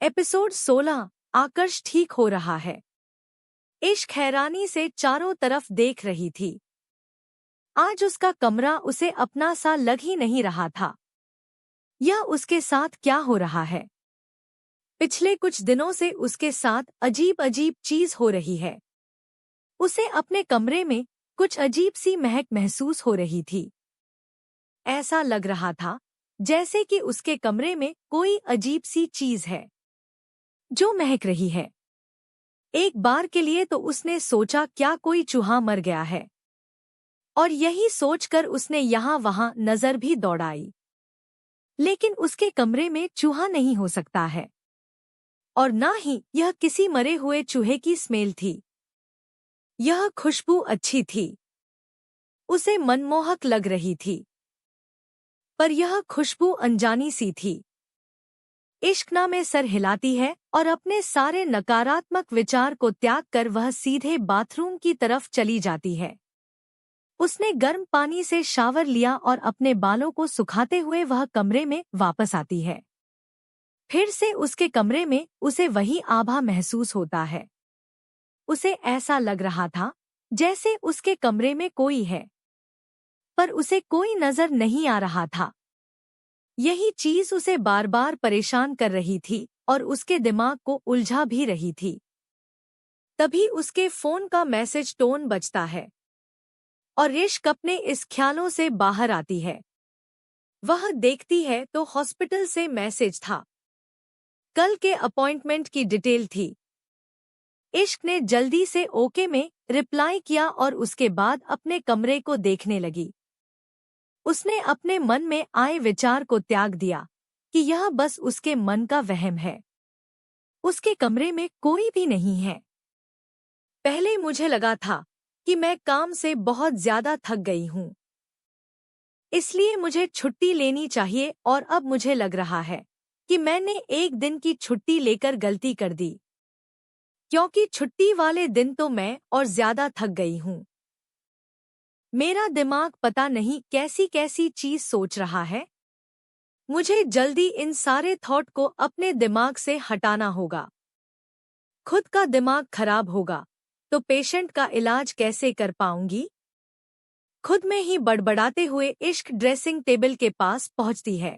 Episode 16। आकर्ष ठीक हो रहा है। इश्क हैरानी से चारों तरफ देख रही थी। आज उसका कमरा उसे अपना सा लग ही नहीं रहा था। यह उसके साथ क्या हो रहा है? पिछले कुछ दिनों से उसके साथ अजीब अजीब चीज हो रही है। उसे अपने कमरे में कुछ अजीब सी महक महसूस हो रही थी। ऐसा लग रहा था जैसे कि उसके कमरे में कोई अजीब सी चीज है जो महक रही है। एक बार के लिए तो उसने सोचा क्या कोई चूहा मर गया है, और यही सोचकर उसने यहाँ वहां नजर भी दौड़ाई। लेकिन उसके कमरे में चूहा नहीं हो सकता है, और ना ही यह किसी मरे हुए चूहे की स्मेल थी। यह खुशबू अच्छी थी, उसे मनमोहक लग रही थी, पर यह खुशबू अनजानी सी थी। इश्क में सर हिलाती है और अपने सारे नकारात्मक विचार को त्याग कर वह सीधे बाथरूम की तरफ चली जाती है। उसने गर्म पानी से शावर लिया और अपने बालों को सुखाते हुए वह कमरे में वापस आती है। फिर से उसके कमरे में उसे वही आभा महसूस होता है। उसे ऐसा लग रहा था जैसे उसके कमरे में कोई है, पर उसे कोई नजर नहीं आ रहा था। यही चीज उसे बार बार परेशान कर रही थी और उसके दिमाग को उलझा भी रही थी। तभी उसके फोन का मैसेज टोन बजता है और इश्क अपने इस ख्यालों से बाहर आती है। वह देखती है तो हॉस्पिटल से मैसेज था। कल के अपॉइंटमेंट की डिटेल थी। इश्क ने जल्दी से ओके में रिप्लाई किया और उसके बाद अपने कमरे को देखने लगी। उसने अपने मन में आए विचार को त्याग दिया कि यह बस उसके मन का वहम है। उसके कमरे में कोई भी नहीं है। पहले मुझे लगा था कि मैं काम से बहुत ज्यादा थक गई हूँ, इसलिए मुझे छुट्टी लेनी चाहिए, और अब मुझे लग रहा है कि मैंने एक दिन की छुट्टी लेकर गलती कर दी, क्योंकि छुट्टी वाले दिन तो मैं और ज्यादा थक गई हूँ। मेरा दिमाग पता नहीं कैसी कैसी चीज सोच रहा है। मुझे जल्दी इन सारे थॉट को अपने दिमाग से हटाना होगा। खुद का दिमाग खराब होगा तो पेशेंट का इलाज कैसे कर पाऊंगी? खुद में ही बड़बड़ाते हुए इश्क ड्रेसिंग टेबल के पास पहुंचती है।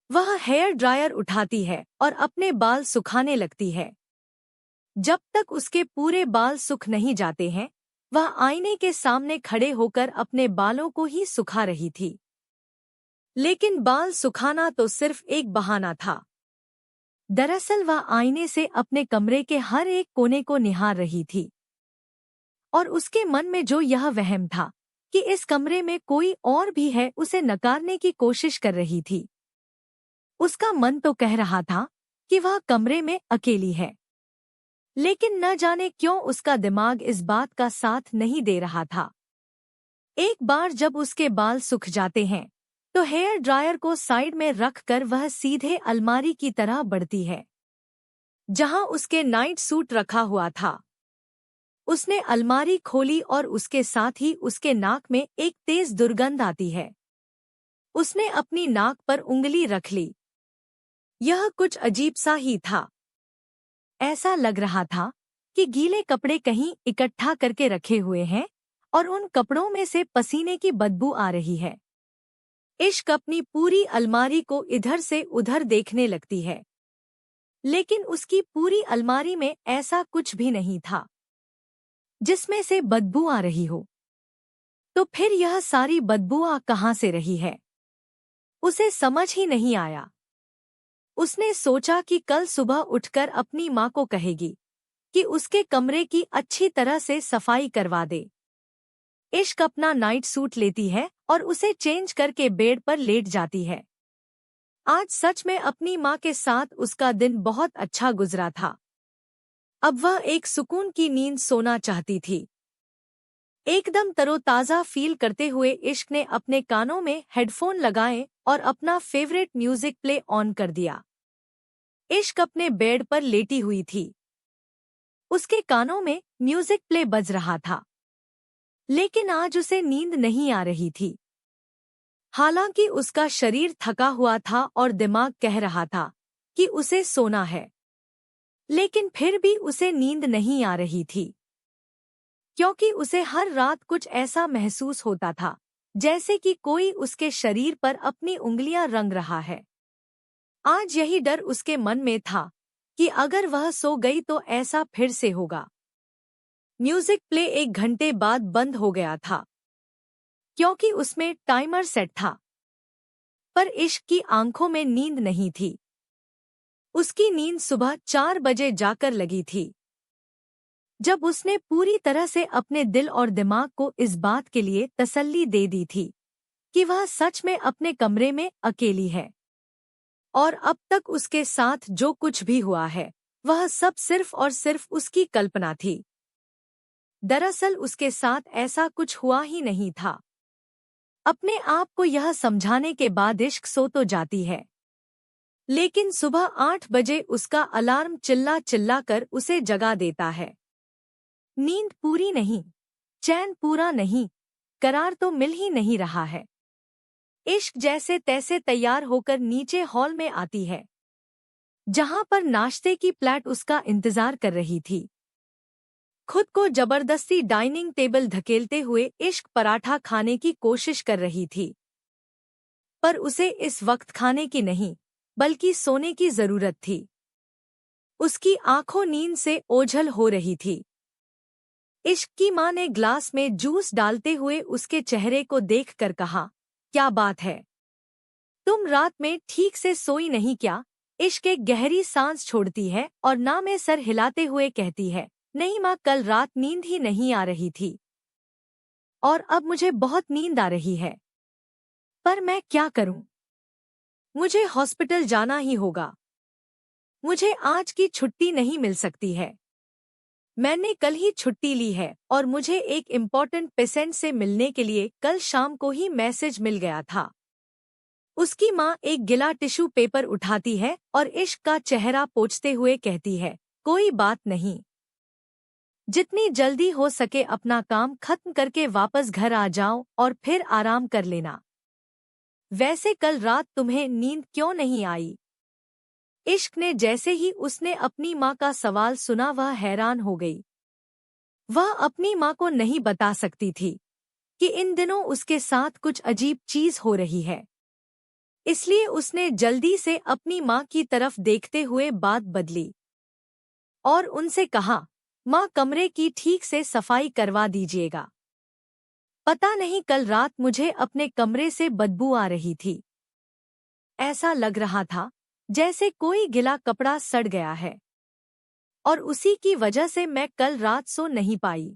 वह हेयर ड्रायर उठाती है और अपने बाल सुखाने लगती है। जब तक उसके पूरे बाल सूख नहीं जाते हैं, वह आईने के सामने खड़े होकर अपने बालों को ही सुखा रही थी। लेकिन बाल सुखाना तो सिर्फ एक बहाना था। दरअसल वह आईने से अपने कमरे के हर एक कोने को निहार रही थी, और उसके मन में जो यह वहम था कि इस कमरे में कोई और भी है, उसे नकारने की कोशिश कर रही थी। उसका मन तो कह रहा था कि वह कमरे में अकेली है, लेकिन न जाने क्यों उसका दिमाग इस बात का साथ नहीं दे रहा था। एक बार जब उसके बाल सूख जाते हैं तो हेयर ड्रायर को साइड में रखकर वह सीधे अलमारी की तरह बढ़ती है जहां उसके नाइट सूट रखा हुआ था। उसने अलमारी खोली और उसके साथ ही उसके नाक में एक तेज दुर्गंध आती है। उसने अपनी नाक पर उंगली रख ली। यह कुछ अजीब सा ही था। ऐसा लग रहा था कि गीले कपड़े कहीं इकट्ठा करके रखे हुए हैं और उन कपड़ों में से पसीने की बदबू आ रही है। इश्क अपनी पूरी अलमारी को इधर से उधर देखने लगती है, लेकिन उसकी पूरी अलमारी में ऐसा कुछ भी नहीं था जिसमें से बदबू आ रही हो। तो फिर यह सारी बदबू आ कहाँ से रही है? उसे समझ ही नहीं आया। उसने सोचा कि कल सुबह उठकर अपनी माँ को कहेगी कि उसके कमरे की अच्छी तरह से सफाई करवा दे। इश्क अपना नाइट सूट लेती है और उसे चेंज करके बेड पर लेट जाती है। आज सच में अपनी माँ के साथ उसका दिन बहुत अच्छा गुजरा था। अब वह एक सुकून की नींद सोना चाहती थी। एकदम तरोताजा फील करते हुए इश्क ने अपने कानों में हेडफोन लगाए और अपना फेवरेट म्यूजिक प्ले ऑन कर दिया। इश्क अपने बेड पर लेटी हुई थी। उसके कानों में म्यूजिक प्ले बज रहा था, लेकिन आज उसे नींद नहीं आ रही थी। हालांकि उसका शरीर थका हुआ था और दिमाग कह रहा था कि उसे सोना है, लेकिन फिर भी उसे नींद नहीं आ रही थी, क्योंकि उसे हर रात कुछ ऐसा महसूस होता था जैसे कि कोई उसके शरीर पर अपनी उंगलियां रंग रहा है। आज यही डर उसके मन में था कि अगर वह सो गई तो ऐसा फिर से होगा। म्यूजिक प्ले 1 घंटे बाद बंद हो गया था, क्योंकि उसमें टाइमर सेट था, पर इश्क की आंखों में नींद नहीं थी। उसकी नींद सुबह 4 बजे जाकर लगी थी, जब उसने पूरी तरह से अपने दिल और दिमाग को इस बात के लिए तसल्ली दे दी थी कि वह सच में अपने कमरे में अकेली है, और अब तक उसके साथ जो कुछ भी हुआ है वह सब सिर्फ और सिर्फ उसकी कल्पना थी। दरअसल उसके साथ ऐसा कुछ हुआ ही नहीं था। अपने आप को यह समझाने के बाद इश्क सो तो जाती है, लेकिन सुबह 8 बजे उसका अलार्म चिल्ला चिल्ला कर उसे जगा देता है। नींद पूरी नहीं, चैन पूरा नहीं, करार तो मिल ही नहीं रहा है। इश्क जैसे तैसे तैयार होकर नीचे हॉल में आती है, जहां पर नाश्ते की प्लेट उसका इंतजार कर रही थी। खुद को जबरदस्ती डाइनिंग टेबल धकेलते हुए इश्क पराठा खाने की कोशिश कर रही थी, पर उसे इस वक्त खाने की नहीं बल्कि सोने की जरूरत थी। उसकी आंखों नींद से ओझल हो रही थी। इश्क की मां ने ग्लास में जूस डालते हुए उसके चेहरे को देखकर कहा, क्या बात है, तुम रात में ठीक से सोई नहीं क्या? इश्क एक गहरी सांस छोड़ती है और ना में सर हिलाते हुए कहती है, नहीं माँ, कल रात नींद ही नहीं आ रही थी और अब मुझे बहुत नींद आ रही है, पर मैं क्या करूं? मुझे हॉस्पिटल जाना ही होगा। मुझे आज की छुट्टी नहीं मिल सकती है। मैंने कल ही छुट्टी ली है और मुझे एक इम्पोर्टेंट पेशेंट से मिलने के लिए कल शाम को ही मैसेज मिल गया था। उसकी माँ एक गिला टिश्यू पेपर उठाती है और इश्क का चेहरा पोंछते हुए कहती है, कोई बात नहीं, जितनी जल्दी हो सके अपना काम खत्म करके वापस घर आ जाओ और फिर आराम कर लेना। वैसे कल रात तुम्हें नींद क्यों नहीं आई? इश्क ने जैसे ही उसने अपनी माँ का सवाल सुना वह हैरान हो गई। वह अपनी माँ को नहीं बता सकती थी कि इन दिनों उसके साथ कुछ अजीब चीज हो रही है, इसलिए उसने जल्दी से अपनी माँ की तरफ देखते हुए बात बदली और उनसे कहा, माँ, कमरे की ठीक से सफाई करवा दीजिएगा। पता नहीं कल रात मुझे अपने कमरे से बदबू आ रही थी। ऐसा लग रहा था जैसे कोई गिला कपड़ा सड़ गया है, और उसी की वजह से मैं कल रात सो नहीं पाई।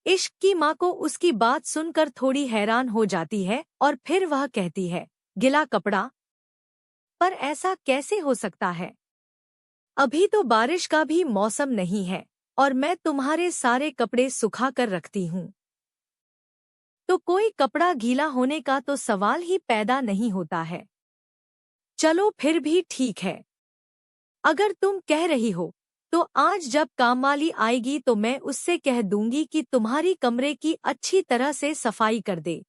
इश्क की माँ को उसकी बात सुनकर थोड़ी हैरान हो जाती है और फिर वह कहती है, गिला कपड़ा? पर ऐसा कैसे हो सकता है? अभी तो बारिश का भी मौसम नहीं है और मैं तुम्हारे सारे कपड़े सुखा कर रखती हूँ, तो कोई कपड़ा गीला होने का तो सवाल ही पैदा नहीं होता है। चलो फिर भी ठीक है, अगर तुम कह रही हो तो आज जब कामवाली आएगी तो मैं उससे कह दूंगी कि तुम्हारी कमरे की अच्छी तरह से सफाई कर दे,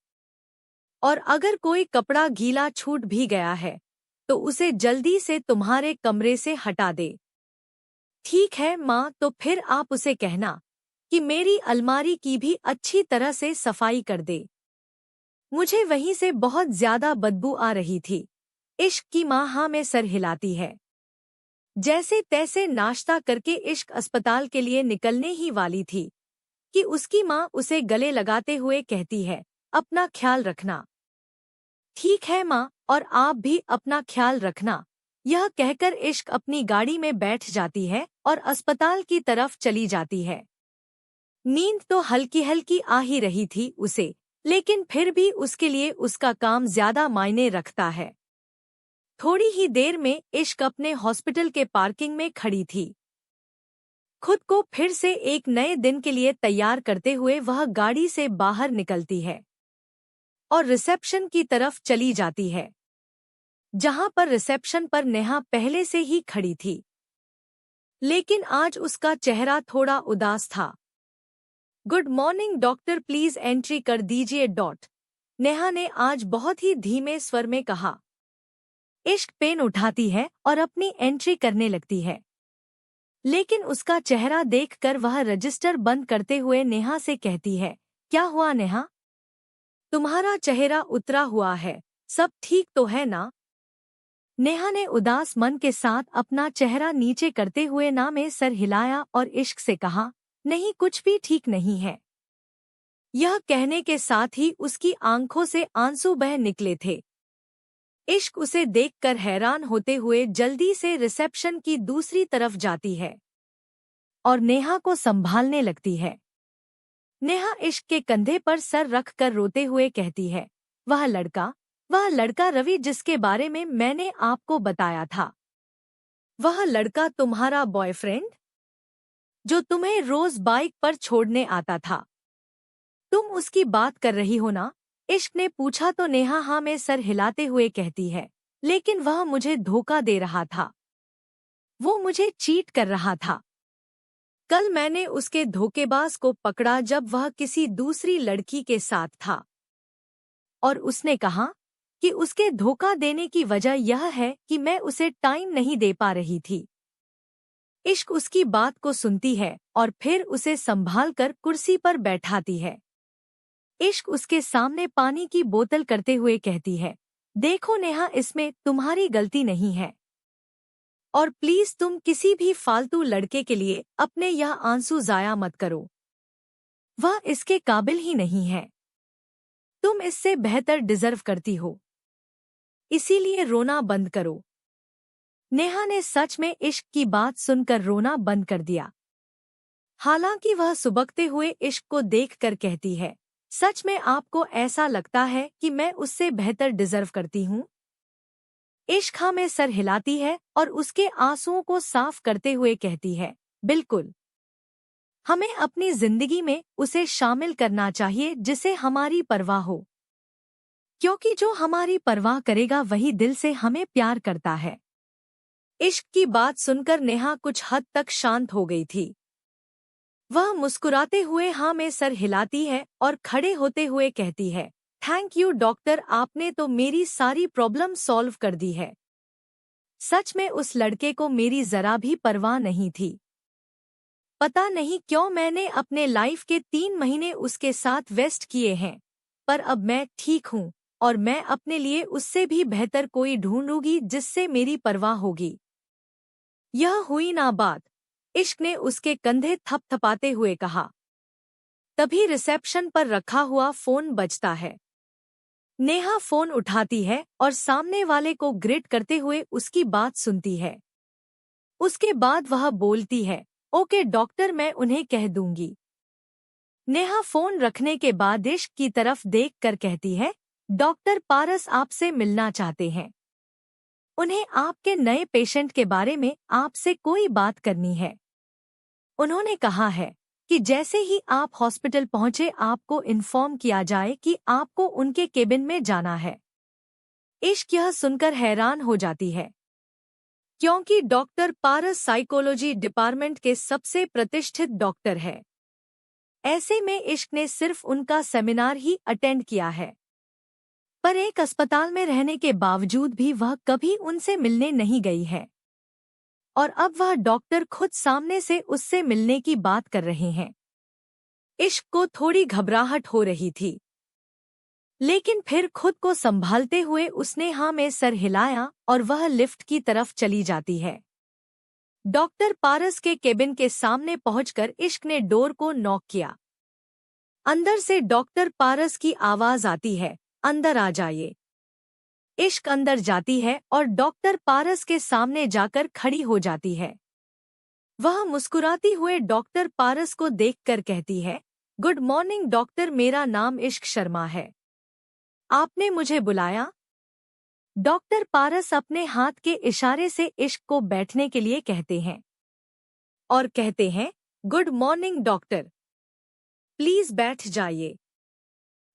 और अगर कोई कपड़ा गीला छूट भी गया है तो उसे जल्दी से तुम्हारे कमरे से हटा दे। ठीक है माँ, तो फिर आप उसे कहना कि मेरी अलमारी की भी अच्छी तरह से सफाई कर दे। मुझे वहीं से बहुत ज्यादा बदबू आ रही थी। इश्क की माँ हाँ में सर हिलाती है। जैसे तैसे नाश्ता करके इश्क अस्पताल के लिए निकलने ही वाली थी कि उसकी माँ उसे गले लगाते हुए कहती है, अपना ख्याल रखना। ठीक है माँ, और आप भी अपना ख्याल रखना। यह कहकर इश्क अपनी गाड़ी में बैठ जाती है और अस्पताल की तरफ चली जाती है। नींद तो हल्की हल्की आ ही रही थी उसे, लेकिन फिर भी उसके लिए उसका काम ज्यादा मायने रखता है। थोड़ी ही देर में इश्क अपने हॉस्पिटल के पार्किंग में खड़ी थी। खुद को फिर से एक नए दिन के लिए तैयार करते हुए वह गाड़ी से बाहर निकलती है और रिसेप्शन की तरफ चली जाती है, जहां पर रिसेप्शन पर नेहा पहले से ही खड़ी थी, लेकिन आज उसका चेहरा थोड़ा उदास था। Good morning doctor, please entry कर दीजिए। नेहा ने आज बहुत ही धीमे स्वर में कहा। इश्क पेन उठाती है और अपनी एंट्री करने लगती है, लेकिन उसका चेहरा देखकर वह रजिस्टर बंद करते हुए नेहा से कहती है, क्या हुआ नेहा? तुम्हारा चेहरा उतरा हुआ है, सब ठीक तो है ना? नेहा ने उदास मन के साथ अपना चेहरा नीचे करते हुए ना में सर हिलाया और इश्क से कहा, नहीं कुछ भी ठीक नहीं है। यह कहने के साथ ही उसकी आंखों से आंसू बह निकले थे। इश्क उसे देखकर हैरान होते हुए जल्दी से रिसेप्शन की दूसरी तरफ जाती है और नेहा को संभालने लगती है। नेहा इश्क के कंधे पर सर रखकर रोते हुए कहती है, वह लड़का रवि जिसके बारे में मैंने आपको बताया था। वह लड़का तुम्हारा बॉयफ्रेंड, जो तुम्हें रोज बाइक पर छोड़ने आता था। तुम उसकी बात कर रही हो ना? इश्क ने पूछा तो नेहा हाँ में सर हिलाते हुए कहती है, लेकिन वह मुझे धोखा दे रहा था। वो मुझे चीट कर रहा था। कल मैंने उसके धोखेबाज को पकड़ा जब वह किसी दूसरी लड़की के साथ था, और उसने कहा कि उसके धोखा देने की वजह यह है कि मैं उसे टाइम नहीं दे पा रही थी। इश्क उसकी बात को सुनती है और फिर उसे संभालकर कुर्सी पर बैठाती है। इश्क उसके सामने पानी की बोतल करते हुए कहती है, देखो नेहा, इसमें तुम्हारी गलती नहीं है, और प्लीज तुम किसी भी फालतू लड़के के लिए अपने यह आंसू जाया मत करो। वह इसके काबिल ही नहीं है। तुम इससे बेहतर डिजर्व करती हो, इसीलिए रोना बंद करो। नेहा ने सच में इश्क की बात सुनकर रोना बंद कर दिया। हालांकि वह सुबकते हुए इश्क को देखकर कहती है, सच में आपको ऐसा लगता है कि मैं उससे बेहतर डिजर्व करती हूँ? इश्क हाँ में सर हिलाती है और उसके आंसुओं को साफ करते हुए कहती है, बिल्कुल। हमें अपनी जिंदगी में उसे शामिल करना चाहिए जिसे हमारी परवाह हो, क्योंकि जो हमारी परवाह करेगा वही दिल से हमें प्यार करता है। इश्क की बात सुनकर नेहा कुछ हद तक शांत हो गई थी। वह मुस्कुराते हुए हाँ में सर हिलाती है और खड़े होते हुए कहती है, थैंक यू डॉक्टर, आपने तो मेरी सारी प्रॉब्लम सॉल्व कर दी है। सच में उस लड़के को मेरी जरा भी परवाह नहीं थी। पता नहीं क्यों मैंने अपने लाइफ के 3 महीने उसके साथ वेस्ट किए हैं, पर अब मैं ठीक हूँ और मैं अपने लिए उससे भी बेहतर कोई ढूंढूंगी जिससे मेरी परवाह होगी। यह हुई ना बात, इश्क ने उसके कंधे थपथपाते हुए कहा। तभी रिसेप्शन पर रखा हुआ फोन बजता है। नेहा फोन उठाती है और सामने वाले को ग्रिड करते हुए उसकी बात सुनती है। उसके बाद वह बोलती है, ओके डॉक्टर, मैं उन्हें कह दूंगी। नेहा फोन रखने के बाद इश्क की तरफ देखकर कहती है, डॉक्टर पारस आपसे मिलना चाहते हैं। उन्हें आपके नए पेशेंट के बारे में आपसे कोई बात करनी है। उन्होंने कहा है कि जैसे ही आप हॉस्पिटल पहुंचे आपको इन्फॉर्म किया जाए कि आपको उनके केबिन में जाना है। इश्क यह सुनकर हैरान हो जाती है, क्योंकि डॉक्टर पारस साइकोलॉजी डिपार्टमेंट के सबसे प्रतिष्ठित डॉक्टर है। ऐसे में इश्क ने सिर्फ उनका सेमिनार ही अटेंड किया है, पर एक अस्पताल में रहने के बावजूद भी वह कभी उनसे मिलने नहीं गई है। और अब वह डॉक्टर खुद सामने से उससे मिलने की बात कर रहे हैं। इश्क को थोड़ी घबराहट हो रही थी, लेकिन फिर खुद को संभालते हुए उसने हाँ में सर हिलाया और वह लिफ्ट की तरफ चली जाती है। डॉक्टर पारस के केबिन के सामने पहुंचकर इश्क ने डोर को नॉक किया। अंदर से डॉक्टर पारस की आवाज आती है, अंदर आ जाइए। इश्क अंदर जाती है और डॉक्टर पारस के सामने जाकर खड़ी हो जाती है। वह मुस्कुराती हुए डॉक्टर पारस को देखकर कहती है, गुड मॉर्निंग डॉक्टर, मेरा नाम इश्क शर्मा है। आपने मुझे बुलाया? डॉक्टर पारस अपने हाथ के इशारे से इश्क को बैठने के लिए कहते हैं और कहते हैं, गुड मॉर्निंग डॉक्टर, प्लीज बैठ जाइए।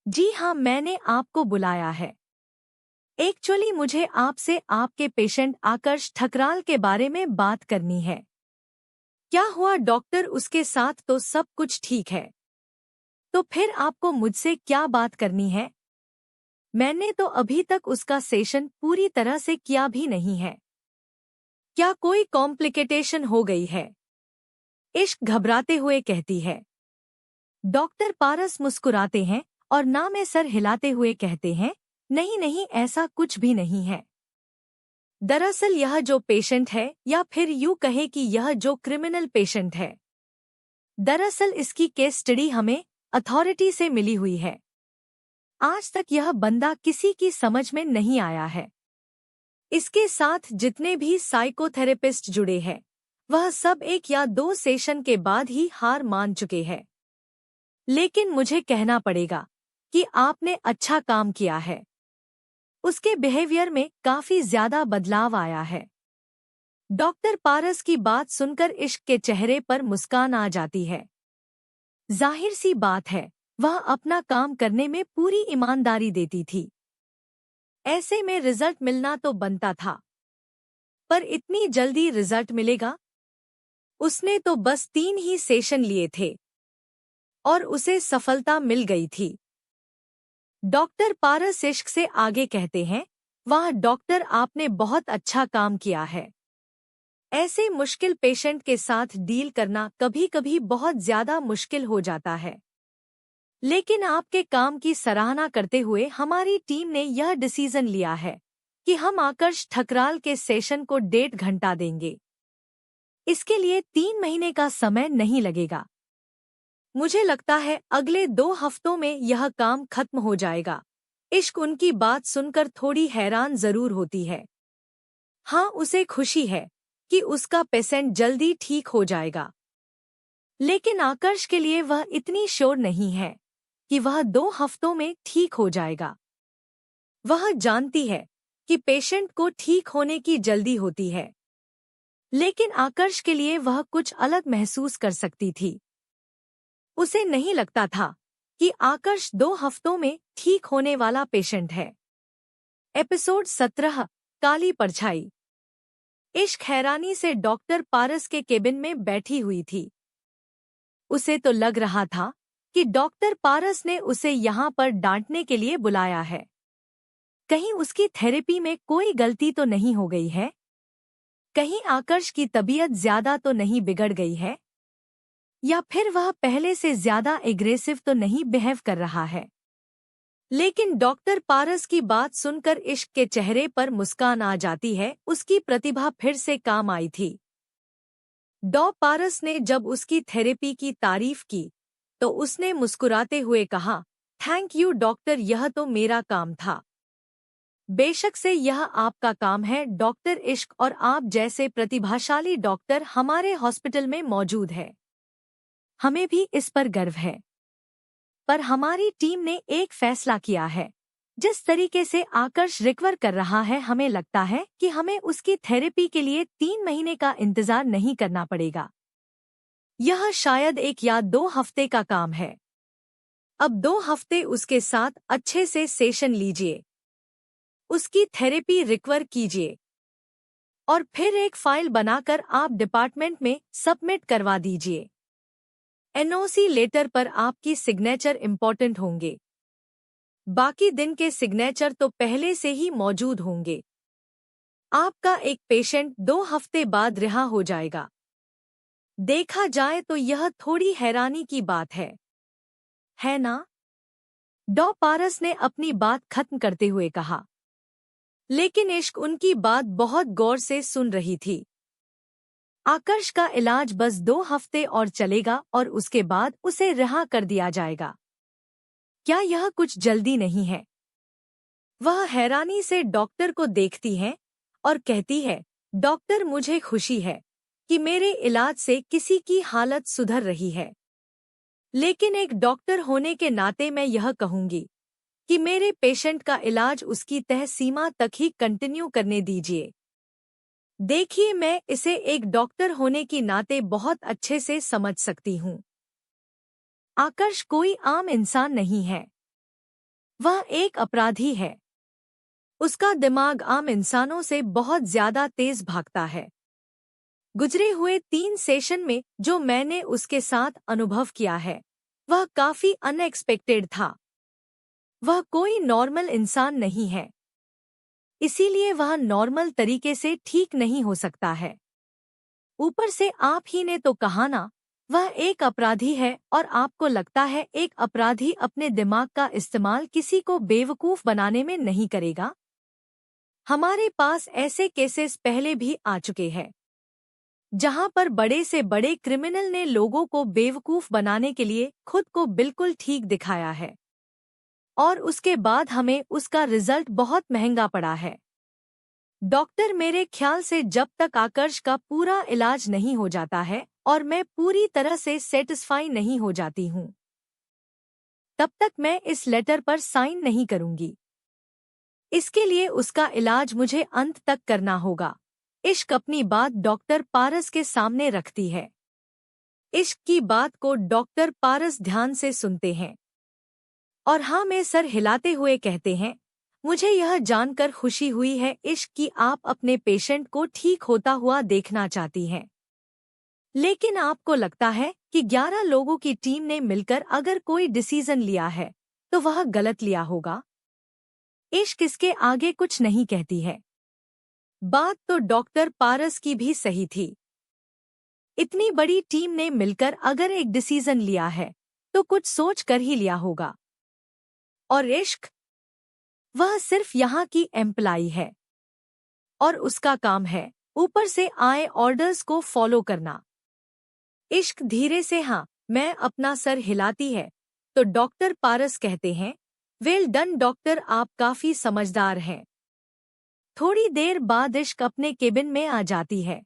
जी हाँ, मैंने आपको बुलाया है। एक्चुअली मुझे आपसे आपके पेशेंट आकर्ष ठकराल के बारे में बात करनी है। क्या हुआ डॉक्टर, उसके साथ तो सब कुछ ठीक है, तो फिर आपको मुझसे क्या बात करनी है? मैंने तो अभी तक उसका सेशन पूरी तरह से किया भी नहीं है। क्या कोई कॉम्प्लिकेटेशन हो गई है? इश्क घबराते हुए कहती है। डॉक्टर पारस मुस्कुराते हैं और ना में सर हिलाते हुए कहते हैं, नहीं नहीं, ऐसा कुछ भी नहीं है। दरअसल यह जो पेशेंट है, या फिर यूं कहे कि यह जो क्रिमिनल पेशेंट है, दरअसल इसकी केस स्टडी हमें अथॉरिटी से मिली हुई है। आज तक यह बंदा किसी की समझ में नहीं आया है। इसके साथ जितने भी साइकोथेरेपिस्ट जुड़े हैं, वह सब 1 या 2 सेशन के बाद ही हार मान चुके हैं। लेकिन मुझे कहना पड़ेगा कि आपने अच्छा काम किया है। उसके बिहेवियर में काफी ज्यादा बदलाव आया है। डॉक्टर पारस की बात सुनकर इश्क के चेहरे पर मुस्कान आ जाती है। जाहिर सी बात है, वह अपना काम करने में पूरी ईमानदारी देती थी। ऐसे में रिजल्ट मिलना तो बनता था, पर इतनी जल्दी रिजल्ट मिलेगा? उसने तो बस 3 ही सेशन लिए थे और उसे सफलता मिल गई थी। डॉक्टर पारस इश्क से आगे कहते हैं, वाह डॉक्टर, आपने बहुत अच्छा काम किया है। ऐसे मुश्किल पेशेंट के साथ डील करना कभी-कभी बहुत ज्यादा मुश्किल हो जाता है। लेकिन आपके काम की सराहना करते हुए हमारी टीम ने यह डिसीजन लिया है कि हम आकर्ष ठकराल के सेशन को 1.5 घंटा देंगे। इसके लिए 3 महीने का समय नहीं लगेगा। मुझे लगता है अगले 2 हफ्तों में यह काम खत्म हो जाएगा। इश्क उनकी बात सुनकर थोड़ी हैरान जरूर होती है। हाँ, उसे खुशी है कि उसका पेशेंट जल्दी ठीक हो जाएगा। लेकिन आकर्ष के लिए वह इतनी श्योर नहीं है कि वह 2 हफ्तों में ठीक हो जाएगा। वह जानती है कि पेशेंट को ठीक होने की जल्दी होती है, लेकिन आकर्ष के लिए वह कुछ अलग महसूस कर सकती थी। उसे नहीं लगता था कि आकर्ष 2 हफ्तों में ठीक होने वाला पेशेंट है। एपिसोड 17, काली परछाई। इश्क हैरानी से डॉक्टर पारस के केबिन में बैठी हुई थी। उसे तो लग रहा था कि डॉक्टर पारस ने उसे यहाँ पर डांटने के लिए बुलाया है। कहीं उसकी थेरेपी में कोई गलती तो नहीं हो गई है? कहीं आकर्ष की तबीयत ज्यादा तो नहीं बिगड़ गई है? या फिर वह पहले से ज्यादा एग्रेसिव तो नहीं बिहेव कर रहा है? लेकिन डॉक्टर पारस की बात सुनकर इश्क के चेहरे पर मुस्कान आ जाती है। उसकी प्रतिभा फिर से काम आई थी। डॉ पारस ने जब उसकी थेरेपी की तारीफ की तो उसने मुस्कुराते हुए कहा, थैंक यू डॉक्टर, यह तो मेरा काम था। बेशक से यह आपका काम है डॉक्टर इश्क, और आप जैसे प्रतिभाशाली डॉक्टर हमारे हॉस्पिटल में मौजूद है। हमें भी इस पर गर्व है। पर हमारी टीम ने एक फैसला किया है। जिस तरीके से आकर्ष रिकवर कर रहा है, हमें लगता है कि हमें उसकी थेरेपी के लिए 3 महीने का इंतजार नहीं करना पड़ेगा। यह शायद 1 या 2 हफ्ते का काम है। अब 2 हफ्ते उसके साथ अच्छे से सेशन लीजिए, उसकी थेरेपी रिकवर कीजिए और फिर एक फाइल बनाकर आप डिपार्टमेंट में सबमिट करवा दीजिए। एनओसी लेटर पर आपकी सिग्नेचर इम्पोर्टेंट होंगे। बाकी दिन के सिग्नेचर तो पहले से ही मौजूद होंगे। आपका एक पेशेंट 2 हफ्ते बाद रिहा हो जाएगा। देखा जाए तो यह थोड़ी हैरानी की बात है ना? डॉ पारस ने अपनी बात खत्म करते हुए कहा। लेकिन इश्क उनकी बात बहुत गौर से सुन रही थी। आकर्ष का इलाज बस 2 हफ्ते और चलेगा और उसके बाद उसे रिहा कर दिया जाएगा। क्या यह कुछ जल्दी नहीं है? वह हैरानी से डॉक्टर को देखती है और कहती है, डॉक्टर, मुझे खुशी है कि मेरे इलाज से किसी की हालत सुधर रही है। लेकिन एक डॉक्टर होने के नाते मैं यह कहूंगी कि मेरे पेशेंट का इलाज उसकी तय सीमा तक ही कंटिन्यू करने दीजिए। देखिए, मैं इसे एक डॉक्टर होने की नाते बहुत अच्छे से समझ सकती हूँ। आकर्ष कोई आम इंसान नहीं है। वह एक अपराधी है। उसका दिमाग आम इंसानों से बहुत ज्यादा तेज भागता है। गुजरे हुए 3 सेशन में जो मैंने उसके साथ अनुभव किया है, वह काफी अनएक्सपेक्टेड था। वह कोई नॉर्मल इंसान नहीं है, इसीलिए वह नॉर्मल तरीके से ठीक नहीं हो सकता है। ऊपर से आप ही ने तो कहा ना, वह एक अपराधी है, और आपको लगता है एक अपराधी अपने दिमाग का इस्तेमाल किसी को बेवकूफ बनाने में नहीं करेगा? हमारे पास ऐसे केसेस पहले भी आ चुके हैं, जहां पर बड़े से बड़े क्रिमिनल ने लोगों को बेवकूफ बनाने के लिए खुद को बिल्कुल ठीक दिखाया है, और उसके बाद हमें उसका रिजल्ट बहुत महंगा पड़ा है। डॉक्टर, मेरे ख्याल से जब तक आकर्ष का पूरा इलाज नहीं हो जाता है और मैं पूरी तरह से सेटिस्फाई नहीं हो जाती हूँ, तब तक मैं इस लेटर पर साइन नहीं करूंगी। इसके लिए उसका इलाज मुझे अंत तक करना होगा। इश्क अपनी बात डॉक्टर पारस के सामने रखती है। इश्क की बात को डॉक्टर पारस ध्यान से सुनते हैं और हाँ में सर हिलाते हुए कहते हैं, मुझे यह जानकर खुशी हुई है इश्क कि आप अपने पेशेंट को ठीक होता हुआ देखना चाहती हैं। लेकिन आपको लगता है कि 11 लोगों की टीम ने मिलकर अगर कोई डिसीजन लिया है तो वह गलत लिया होगा। इश्क इसके आगे कुछ नहीं कहती है। बात तो डॉक्टर पारस की भी सही थी। इतनी बड़ी टीम ने मिलकर अगर एक डिसीजन लिया है तो कुछ सोच कर ही लिया होगा। और इश्क, वह सिर्फ यहाँ की एम्प्लाई है और उसका काम है ऊपर से आए ऑर्डर्स को फॉलो करना। इश्क धीरे से हाँ मैं अपना सर हिलाती है तो डॉक्टर पारस कहते हैं, वेल डन डॉक्टर, आप काफी समझदार हैं। थोड़ी देर बाद इश्क अपने केबिन में आ जाती है,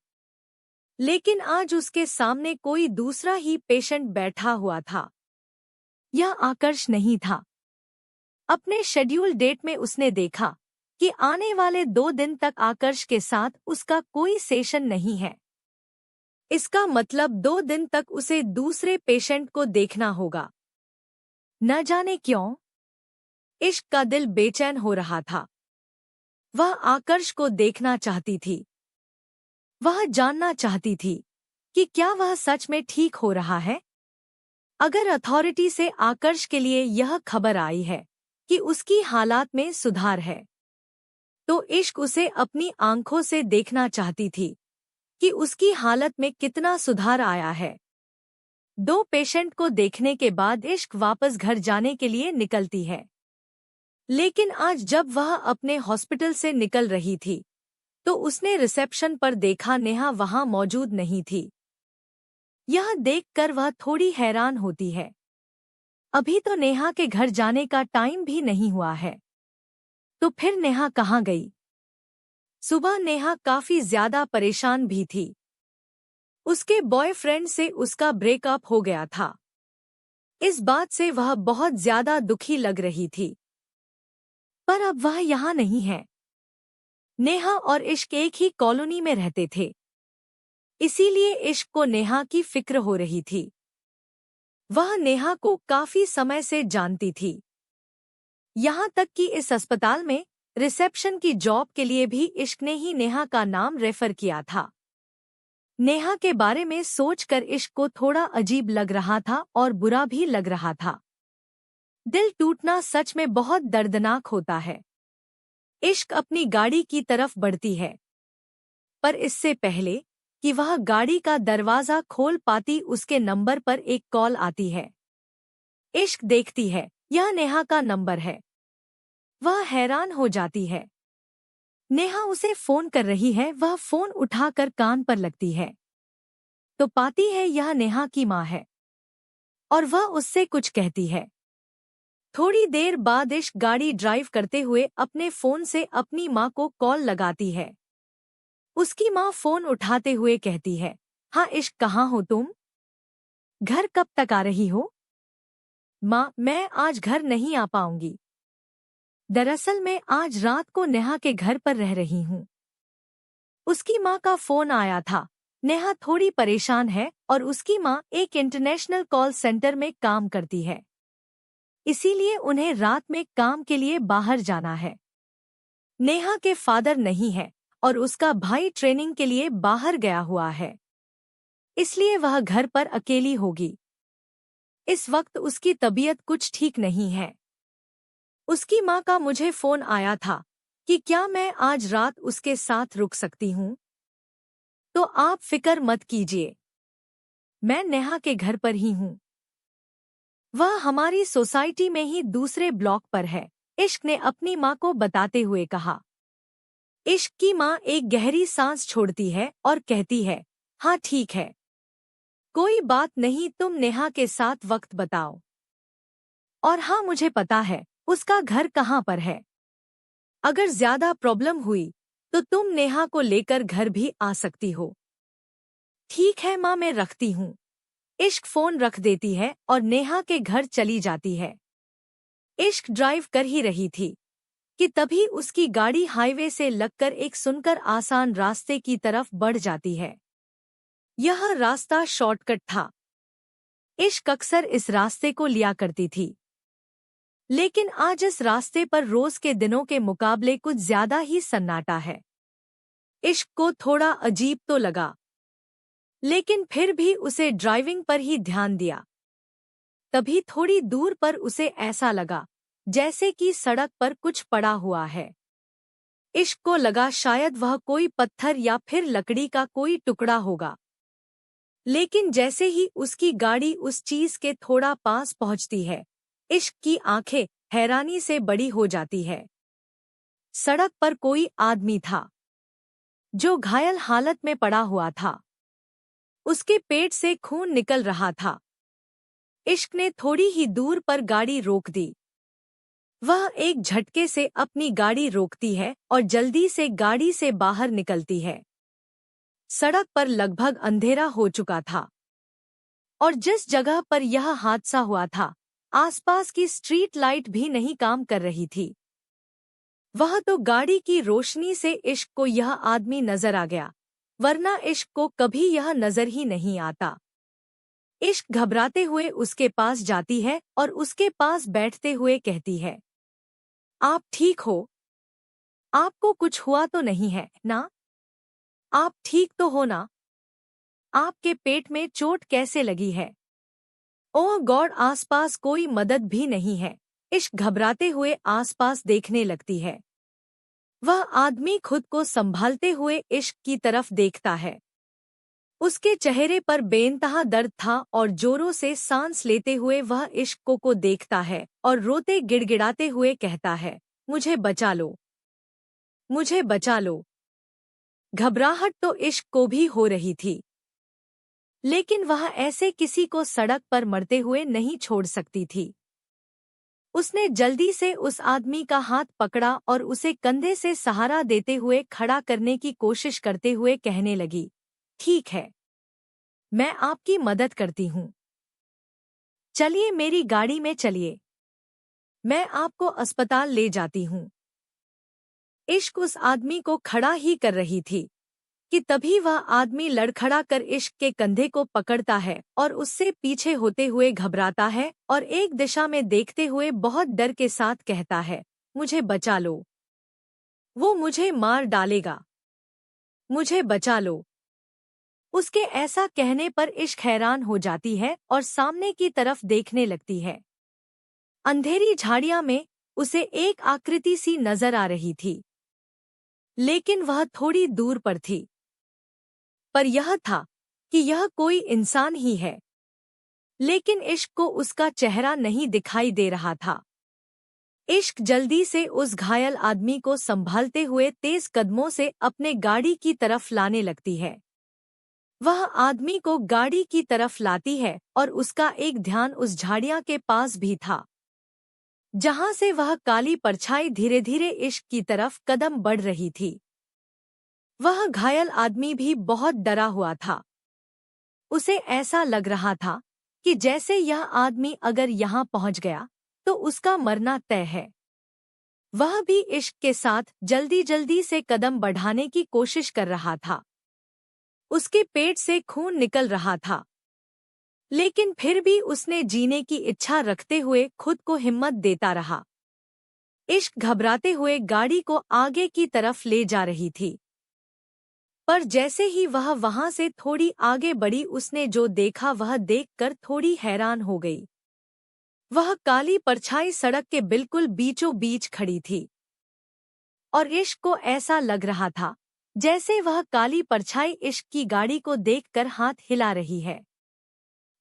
लेकिन आज उसके सामने कोई दूसरा ही पेशेंट बैठा हुआ था। यह आकर्ष नहीं था। अपने शेड्यूल डेट में उसने देखा कि आने वाले 2 दिन तक आकर्ष के साथ उसका कोई सेशन नहीं है। इसका मतलब 2 दिन तक उसे दूसरे पेशेंट को देखना होगा। न जाने क्यों इश्क का दिल बेचैन हो रहा था। वह आकर्ष को देखना चाहती थी। वह जानना चाहती थी कि क्या वह सच में ठीक हो रहा है। अगर अथॉरिटी से आकर्ष के लिए यह खबर आई है कि उसकी हालात में सुधार है, तो इश्क उसे अपनी आंखों से देखना चाहती थी कि उसकी हालत में कितना सुधार आया है। 2 पेशेंट को देखने के बाद इश्क वापस घर जाने के लिए निकलती है। लेकिन आज जब वह अपने हॉस्पिटल से निकल रही थी तो उसने रिसेप्शन पर देखा नेहा वहां मौजूद नहीं थी। यह देखकर वह थोड़ी हैरान होती है। अभी तो नेहा के घर जाने का टाइम भी नहीं हुआ है, तो फिर नेहा कहाँ गई? सुबह नेहा काफी ज्यादा परेशान भी थी। उसके बॉयफ्रेंड से उसका ब्रेकअप हो गया था। इस बात से वह बहुत ज्यादा दुखी लग रही थी। पर अब वह यहाँ नहीं है। नेहा और इश्क एक ही कॉलोनी में रहते थे, इसीलिए इश्क को नेहा की फिक्र हो रही थी। वह नेहा को काफी समय से जानती थी। यहाँ तक कि इस अस्पताल में रिसेप्शन की जॉब के लिए भी इश्क ने ही नेहा का नाम रेफर किया था। नेहा के बारे में सोचकर इश्क को थोड़ा अजीब लग रहा था और बुरा भी लग रहा था। दिल टूटना सच में बहुत दर्दनाक होता है। इश्क अपनी गाड़ी की तरफ बढ़ती है, पर इससे पहले कि वह गाड़ी का दरवाजा खोल पाती उसके नंबर पर एक कॉल आती है। इश्क देखती है, यह नेहा का नंबर है। वह हैरान हो जाती है। नेहा उसे फोन कर रही है। वह फोन उठाकर कान पर लगती है तो पाती है यह नेहा की माँ है और वह उससे कुछ कहती है। थोड़ी देर बाद इश्क गाड़ी ड्राइव करते हुए अपने फोन से अपनी माँ को कॉल लगाती है। उसकी माँ फोन उठाते हुए कहती है, हाँ इश्क, कहाँ हो तुम? घर कब तक आ रही हो? माँ, मैं आज घर नहीं आ पाऊंगी। दरअसल मैं आज रात को नेहा के घर पर रह रही हूँ। उसकी माँ का फोन आया था। नेहा थोड़ी परेशान है और उसकी माँ एक इंटरनेशनल कॉल सेंटर में काम करती है, इसीलिए उन्हें रात में काम के लिए बाहर जाना है। नेहा के फादर नहीं है और उसका भाई ट्रेनिंग के लिए बाहर गया हुआ है, इसलिए वह घर पर अकेली होगी। इस वक्त उसकी तबीयत कुछ ठीक नहीं है। उसकी माँ का मुझे फोन आया था कि क्या मैं आज रात उसके साथ रुक सकती हूँ। तो आप फिक्र मत कीजिए, मैं नेहा के घर पर ही हूँ। वह हमारी सोसाइटी में ही दूसरे ब्लॉक पर है, इश्क ने अपनी माँ को बताते हुए कहा। इश्क की माँ एक गहरी सांस छोड़ती है और कहती है, हाँ ठीक है, कोई बात नहीं, तुम नेहा के साथ वक्त बताओ। और हाँ, मुझे पता है उसका घर कहाँ पर है। अगर ज्यादा प्रॉब्लम हुई तो तुम नेहा को लेकर घर भी आ सकती हो। ठीक है माँ, मैं रखती हूँ। इश्क फोन रख देती है और नेहा के घर चली जाती है। इश्क ड्राइव कर ही रही थी कि तभी उसकी गाड़ी हाईवे से लगकर एक सुनकर आसान रास्ते की तरफ बढ़ जाती है। यह रास्ता शॉर्टकट था। इश्क अक्सर इस रास्ते को लिया करती थी, लेकिन आज इस रास्ते पर रोज के दिनों के मुकाबले कुछ ज्यादा ही सन्नाटा है। इश्क को थोड़ा अजीब तो लगा, लेकिन फिर भी उसे ड्राइविंग पर ही ध्यान दिया। तभी थोड़ी दूर पर उसे ऐसा लगा जैसे कि सड़क पर कुछ पड़ा हुआ है। इश्क को लगा शायद वह कोई पत्थर या फिर लकड़ी का कोई टुकड़ा होगा, लेकिन जैसे ही उसकी गाड़ी उस चीज के थोड़ा पास पहुंचती है, इश्क की आंखें हैरानी से बड़ी हो जाती है। सड़क पर कोई आदमी था जो घायल हालत में पड़ा हुआ था। उसके पेट से खून निकल रहा था। इश्क ने थोड़ी ही दूर पर गाड़ी रोक दी। वह एक झटके से अपनी गाड़ी रोकती है और जल्दी से गाड़ी से बाहर निकलती है। सड़क पर लगभग अंधेरा हो चुका था और जिस जगह पर यह हादसा हुआ था, आसपास की स्ट्रीट लाइट भी नहीं काम कर रही थी। वह तो गाड़ी की रोशनी से इश्क को यह आदमी नजर आ गया, वरना इश्क को कभी यह नजर ही नहीं आता। इश्क घबराते हुए उसके पास जाती है और उसके पास बैठते हुए कहती है, आप ठीक हो? आपको कुछ हुआ तो नहीं है ना? आप ठीक तो हो ना? आपके पेट में चोट कैसे लगी है? ओह गॉड, आसपास कोई मदद भी नहीं है। इश्क घबराते हुए आसपास देखने लगती है। वह आदमी खुद को संभालते हुए इश्क की तरफ देखता है। उसके चेहरे पर बेइंतहा दर्द था और जोरों से सांस लेते हुए वह इश्क को देखता है और रोते गिड़गिड़ाते हुए कहता है, मुझे बचा लो, मुझे बचा लो। घबराहट तो इश्क को भी हो रही थी, लेकिन वह ऐसे किसी को सड़क पर मरते हुए नहीं छोड़ सकती थी। उसने जल्दी से उस आदमी का हाथ पकड़ा और उसे कंधे से सहारा देते हुए खड़ा करने की कोशिश करते हुए कहने लगी, ठीक है, मैं आपकी मदद करती हूँ। चलिए मेरी गाड़ी में चलिए, मैं आपको अस्पताल ले जाती हूँ। इश्क उस आदमी को खड़ा ही कर रही थी कि तभी वह आदमी लड़खड़ा कर इश्क के कंधे को पकड़ता है और उससे पीछे होते हुए घबराता है और एक दिशा में देखते हुए बहुत डर के साथ कहता है, मुझे बचा लो, वो मुझे मार डालेगा, मुझे बचा लो। उसके ऐसा कहने पर इश्क हैरान हो जाती है और सामने की तरफ देखने लगती है। अंधेरी झाड़ियां में उसे एक आकृति सी नजर आ रही थी, लेकिन वह थोड़ी दूर पर थी। पर यह था कि यह कोई इंसान ही है, लेकिन इश्क को उसका चेहरा नहीं दिखाई दे रहा था। इश्क जल्दी से उस घायल आदमी को संभालते हुए तेज कदमों से अपने गाड़ी की तरफ लाने लगती है। वह आदमी को गाड़ी की तरफ लाती है और उसका एक ध्यान उस झाड़ियां के पास भी था, जहां से वह काली परछाई धीरे धीरे इश्क की तरफ कदम बढ़ रही थी। वह घायल आदमी भी बहुत डरा हुआ था। उसे ऐसा लग रहा था कि जैसे यह आदमी अगर यहाँ पहुंच गया तो उसका मरना तय है। वह भी इश्क के साथ जल्दी जल्दी से कदम बढ़ाने की कोशिश कर रहा था। उसके पेट से खून निकल रहा था, लेकिन फिर भी उसने जीने की इच्छा रखते हुए खुद को हिम्मत देता रहा। इश्क घबराते हुए गाड़ी को आगे की तरफ ले जा रही थी, पर जैसे ही वह वहां से थोड़ी आगे बढ़ी उसने जो देखा वह देखकर थोड़ी हैरान हो गई। वह काली परछाई सड़क के बिल्कुल बीचों बीच खड़ी थी और इश्क को ऐसा लग रहा था जैसे वह काली परछाई इश्क की गाड़ी को देखकर हाथ हिला रही है,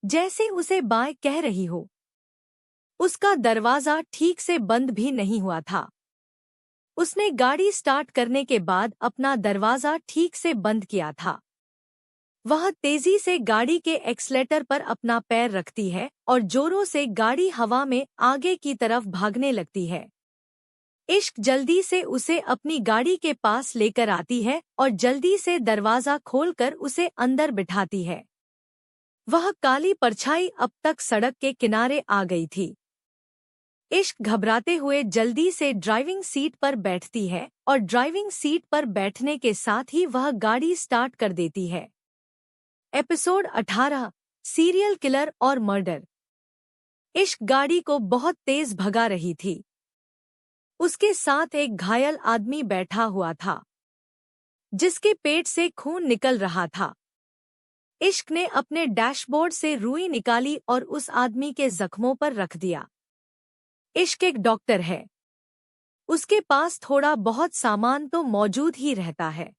जैसे उसे बाय कह रही हो। उसका दरवाजा ठीक से बंद भी नहीं हुआ था। उसने गाड़ी स्टार्ट करने के बाद अपना दरवाजा ठीक से बंद किया था। वह तेजी से गाड़ी के एक्सलेटर पर अपना पैर रखती है और जोरों से गाड़ी हवा में आगे की तरफ भागने लगती है। इश्क जल्दी से उसे अपनी गाड़ी के पास लेकर आती है और जल्दी से दरवाजा खोलकर उसे अंदर बिठाती है। वह काली परछाई अब तक सड़क के किनारे आ गई थी। इश्क घबराते हुए जल्दी से ड्राइविंग सीट पर बैठती है और ड्राइविंग सीट पर बैठने के साथ ही वह गाड़ी स्टार्ट कर देती है। एपिसोड 18 सीरियल किलर और मर्डर। इश्क गाड़ी को बहुत तेज भगा रही थी। उसके साथ एक घायल आदमी बैठा हुआ था, जिसके पेट से खून निकल रहा था। इश्क ने अपने डैशबोर्ड से रुई निकाली और उस आदमी के जख्मों पर रख दिया। इश्क एक डॉक्टर है। उसके पास थोड़ा बहुत सामान तो मौजूद ही रहता है।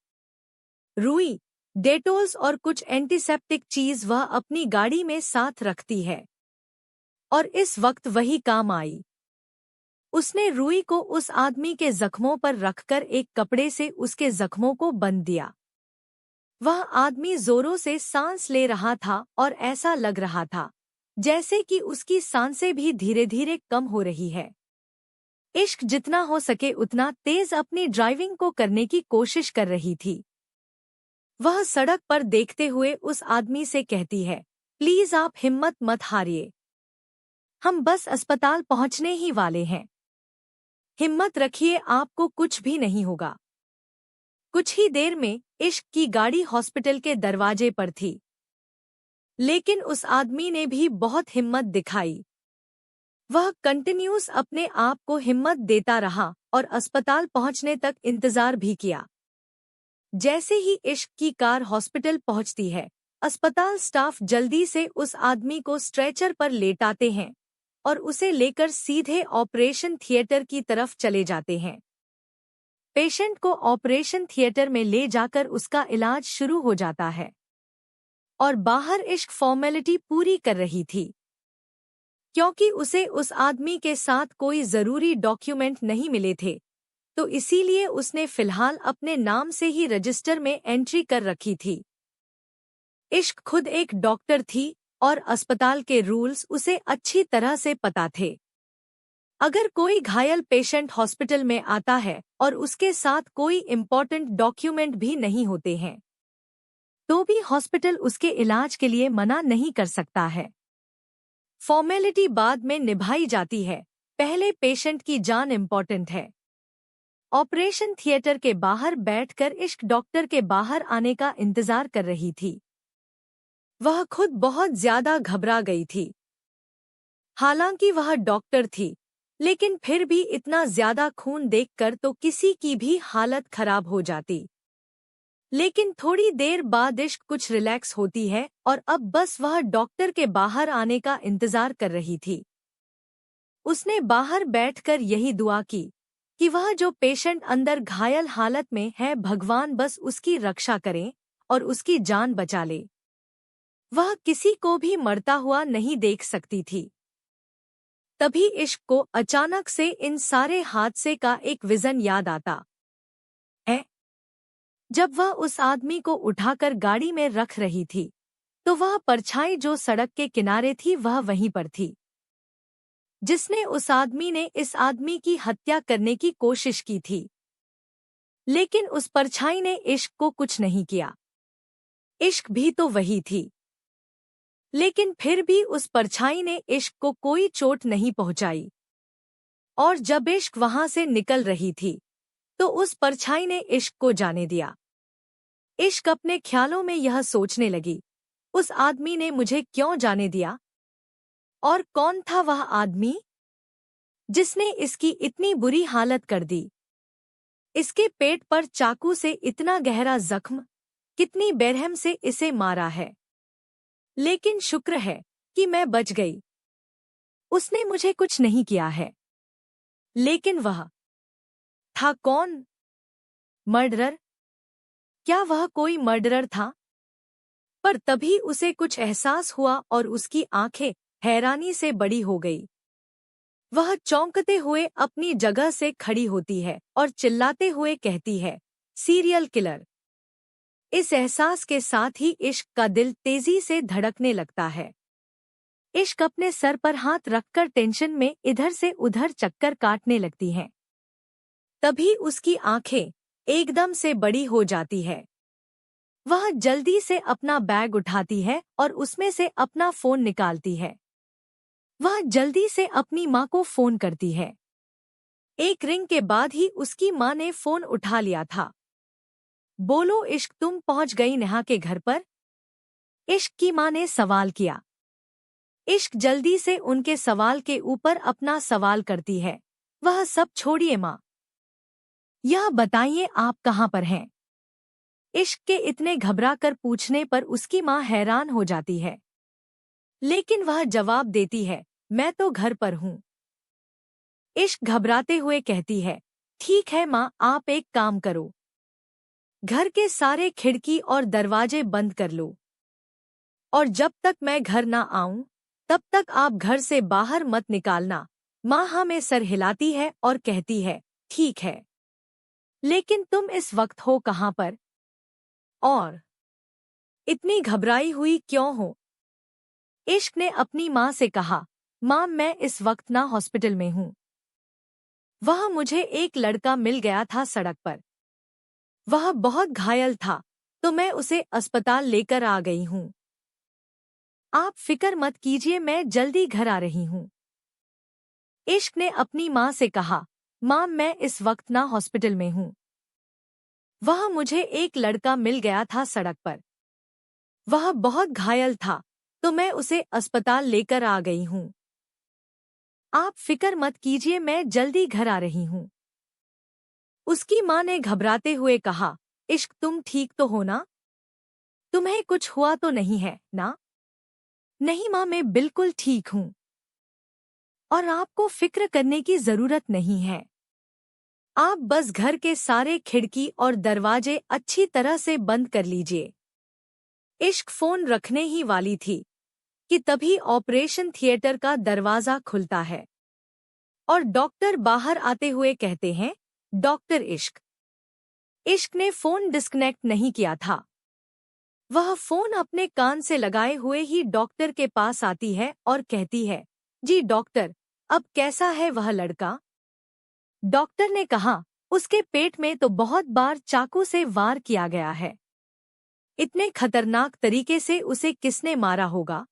रुई, डेटोल्स और कुछ एंटीसेप्टिक चीज वह अपनी गाड़ी में साथ रखती है, और इस वक्त वही काम आई। उसने रुई को उस आदमी के जख्मों पर रखकर एक कपड़े से उसके जख्मों को बंद दिया। वह आदमी जोरों से सांस ले रहा था और ऐसा लग रहा था जैसे कि उसकी सांसें भी धीरे धीरे कम हो रही है। इश्क जितना हो सके उतना तेज अपनी ड्राइविंग को करने की कोशिश कर रही थी। वह सड़क पर देखते हुए उस आदमी से कहती है, प्लीज आप हिम्मत मत हारिए, हम बस अस्पताल पहुंचने ही वाले हैं। हिम्मत रखिए, आपको कुछ भी नहीं होगा। कुछ ही देर में इश्क की गाड़ी हॉस्पिटल के दरवाजे पर थी, लेकिन उस आदमी ने भी बहुत हिम्मत दिखाई। वह कंटिन्यूस अपने आप को हिम्मत देता रहा और अस्पताल पहुंचने तक इंतजार भी किया। जैसे ही इश्क की कार हॉस्पिटल पहुंचती है, अस्पताल स्टाफ जल्दी से उस आदमी को स्ट्रेचर पर लेटाते हैं और उसे लेकर सीधे ऑपरेशन थिएटर की तरफ चले जाते हैं। पेशेंट को ऑपरेशन थिएटर में ले जाकर उसका इलाज शुरू हो जाता है और बाहर इश्क फॉर्मेलिटी पूरी कर रही थी, क्योंकि उसे उस आदमी के साथ कोई जरूरी डॉक्यूमेंट नहीं मिले थे, तो इसीलिए उसने फिलहाल अपने नाम से ही रजिस्टर में एंट्री कर रखी थी। इश्क खुद एक डॉक्टर थी और अस्पताल के रूल्स उसे अच्छी तरह से पता थे। अगर कोई घायल पेशेंट हॉस्पिटल में आता है और उसके साथ कोई इम्पोर्टेंट डॉक्यूमेंट भी नहीं होते हैं, तो भी हॉस्पिटल उसके इलाज के लिए मना नहीं कर सकता है। फॉर्मेलिटी बाद में निभाई जाती है, पहले पेशेंट की जान इम्पोर्टेंट है। ऑपरेशन थिएटर के बाहर बैठकर इश्क डॉक्टर के बाहर आने का इंतजार कर रही थी। वह खुद बहुत ज्यादा घबरा गई थी। हालांकि वह डॉक्टर थी, लेकिन फिर भी इतना ज्यादा खून देखकर तो किसी की भी हालत खराब हो जाती। लेकिन थोड़ी देर बाद इश्क कुछ रिलैक्स होती है और अब बस वह डॉक्टर के बाहर आने का इंतजार कर रही थी। उसने बाहर बैठकर यही दुआ की कि वह जो पेशेंट अंदर घायल हालत में है, भगवान बस उसकी रक्षा करें और उसकी जान बचा ले। वह किसी को भी मरता हुआ नहीं देख सकती थी। तभी इश्क को अचानक से इन सारे हादसे का एक विजन याद आता है। जब वह उस आदमी को उठाकर गाड़ी में रख रही थी, तो वह परछाई जो सड़क के किनारे थी वह वहीं पर थी, जिसने उस आदमी ने इस आदमी की हत्या करने की कोशिश की थी। लेकिन उस परछाई ने इश्क को कुछ नहीं किया। इश्क भी तो वही थी, लेकिन फिर भी उस परछाई ने इश्क को कोई चोट नहीं पहुंचाई। और जब इश्क वहां से निकल रही थी, तो उस परछाई ने इश्क को जाने दिया। इश्क अपने ख्यालों में यह सोचने लगी, उस आदमी ने मुझे क्यों जाने दिया? और कौन था वह आदमी जिसने इसकी इतनी बुरी हालत कर दी? इसके पेट पर चाकू से इतना गहरा जख्म, कितनी बेरहम से इसे मारा है। लेकिन शुक्र है कि मैं बच गई। उसने मुझे कुछ नहीं किया है। लेकिन वह था कौन? मर्डरर? क्या वह कोई मर्डरर था? पर तभी उसे कुछ एहसास हुआ और उसकी आंखें हैरानी से बड़ी हो गई। वह चौंकते हुए अपनी जगह से खड़ी होती है और चिल्लाते हुए कहती है, सीरियल किलर। इस एहसास के साथ ही इश्क का दिल तेजी से धड़कने लगता है। इश्क अपने सर पर हाथ रखकर टेंशन में इधर से उधर चक्कर काटने लगती हैं। तभी उसकी आंखें एकदम से बड़ी हो जाती है। वह जल्दी से अपना बैग उठाती है और उसमें से अपना फोन निकालती है। वह जल्दी से अपनी माँ को फोन करती है। एक रिंग के बाद ही उसकी माँ ने फोन उठा लिया था। बोलो इश्क, तुम पहुंच गई नेहा के घर पर? इश्क की माँ ने सवाल किया। इश्क जल्दी से उनके सवाल के ऊपर अपना सवाल करती है। वह सब छोड़िए माँ, यह बताइए आप कहाँ पर हैं? इश्क के इतने घबरा कर पूछने पर उसकी माँ हैरान हो जाती है। लेकिन वह जवाब देती है, मैं तो घर पर हूँ। इश्क घबराते हुए कहती है, ठीक है माँ, आप एक काम करो, घर के सारे खिड़की और दरवाजे बंद कर लो और जब तक मैं घर ना आऊं तब तक आप घर से बाहर मत निकालना। माँ हाँ में सर हिलाती है और कहती है, ठीक है, लेकिन तुम इस वक्त हो कहाँ पर और इतनी घबराई हुई क्यों हो? इश्क ने अपनी माँ से कहा, माँ मैं इस वक्त ना हॉस्पिटल में हूँ। वह मुझे एक लड़का मिल गया था सड़क पर। वह बहुत घायल था तो मैं उसे अस्पताल लेकर आ गई हूँ। आप फिक्र मत कीजिए, मैं जल्दी घर आ रही हूँ। इश्क ने अपनी माँ से कहा, माँ मैं इस वक्त ना हॉस्पिटल में हूँ। वह मुझे एक लड़का मिल गया था सड़क पर। वह बहुत घायल था तो मैं उसे अस्पताल लेकर आ गई हूँ। आप फिक्र मत कीजिए, मैं जल्दी घर आ रही हूँ। उसकी माँ ने घबराते हुए कहा, इश्क तुम ठीक तो हो ना? तुम्हें कुछ हुआ तो नहीं है ना? नहीं माँ, मैं बिल्कुल ठीक हूँ और आपको फिक्र करने की जरूरत नहीं है। आप बस घर के सारे खिड़की और दरवाजे अच्छी तरह से बंद कर लीजिए। इश्क फोन रखने ही वाली थी कि तभी ऑपरेशन थिएटर का दरवाजा खुलता है और डॉक्टर बाहर आते हुए कहते हैं, डॉक्टर इश्क। इश्क ने फोन डिस्कनेक्ट नहीं किया था। वह फोन अपने कान से लगाए हुए ही डॉक्टर के पास आती है और कहती है, जी डॉक्टर, अब कैसा है वह लड़का? डॉक्टर ने कहा, उसके पेट में तो बहुत बार चाकू से वार किया गया है। इतने खतरनाक तरीके से उसे किसने मारा होगा?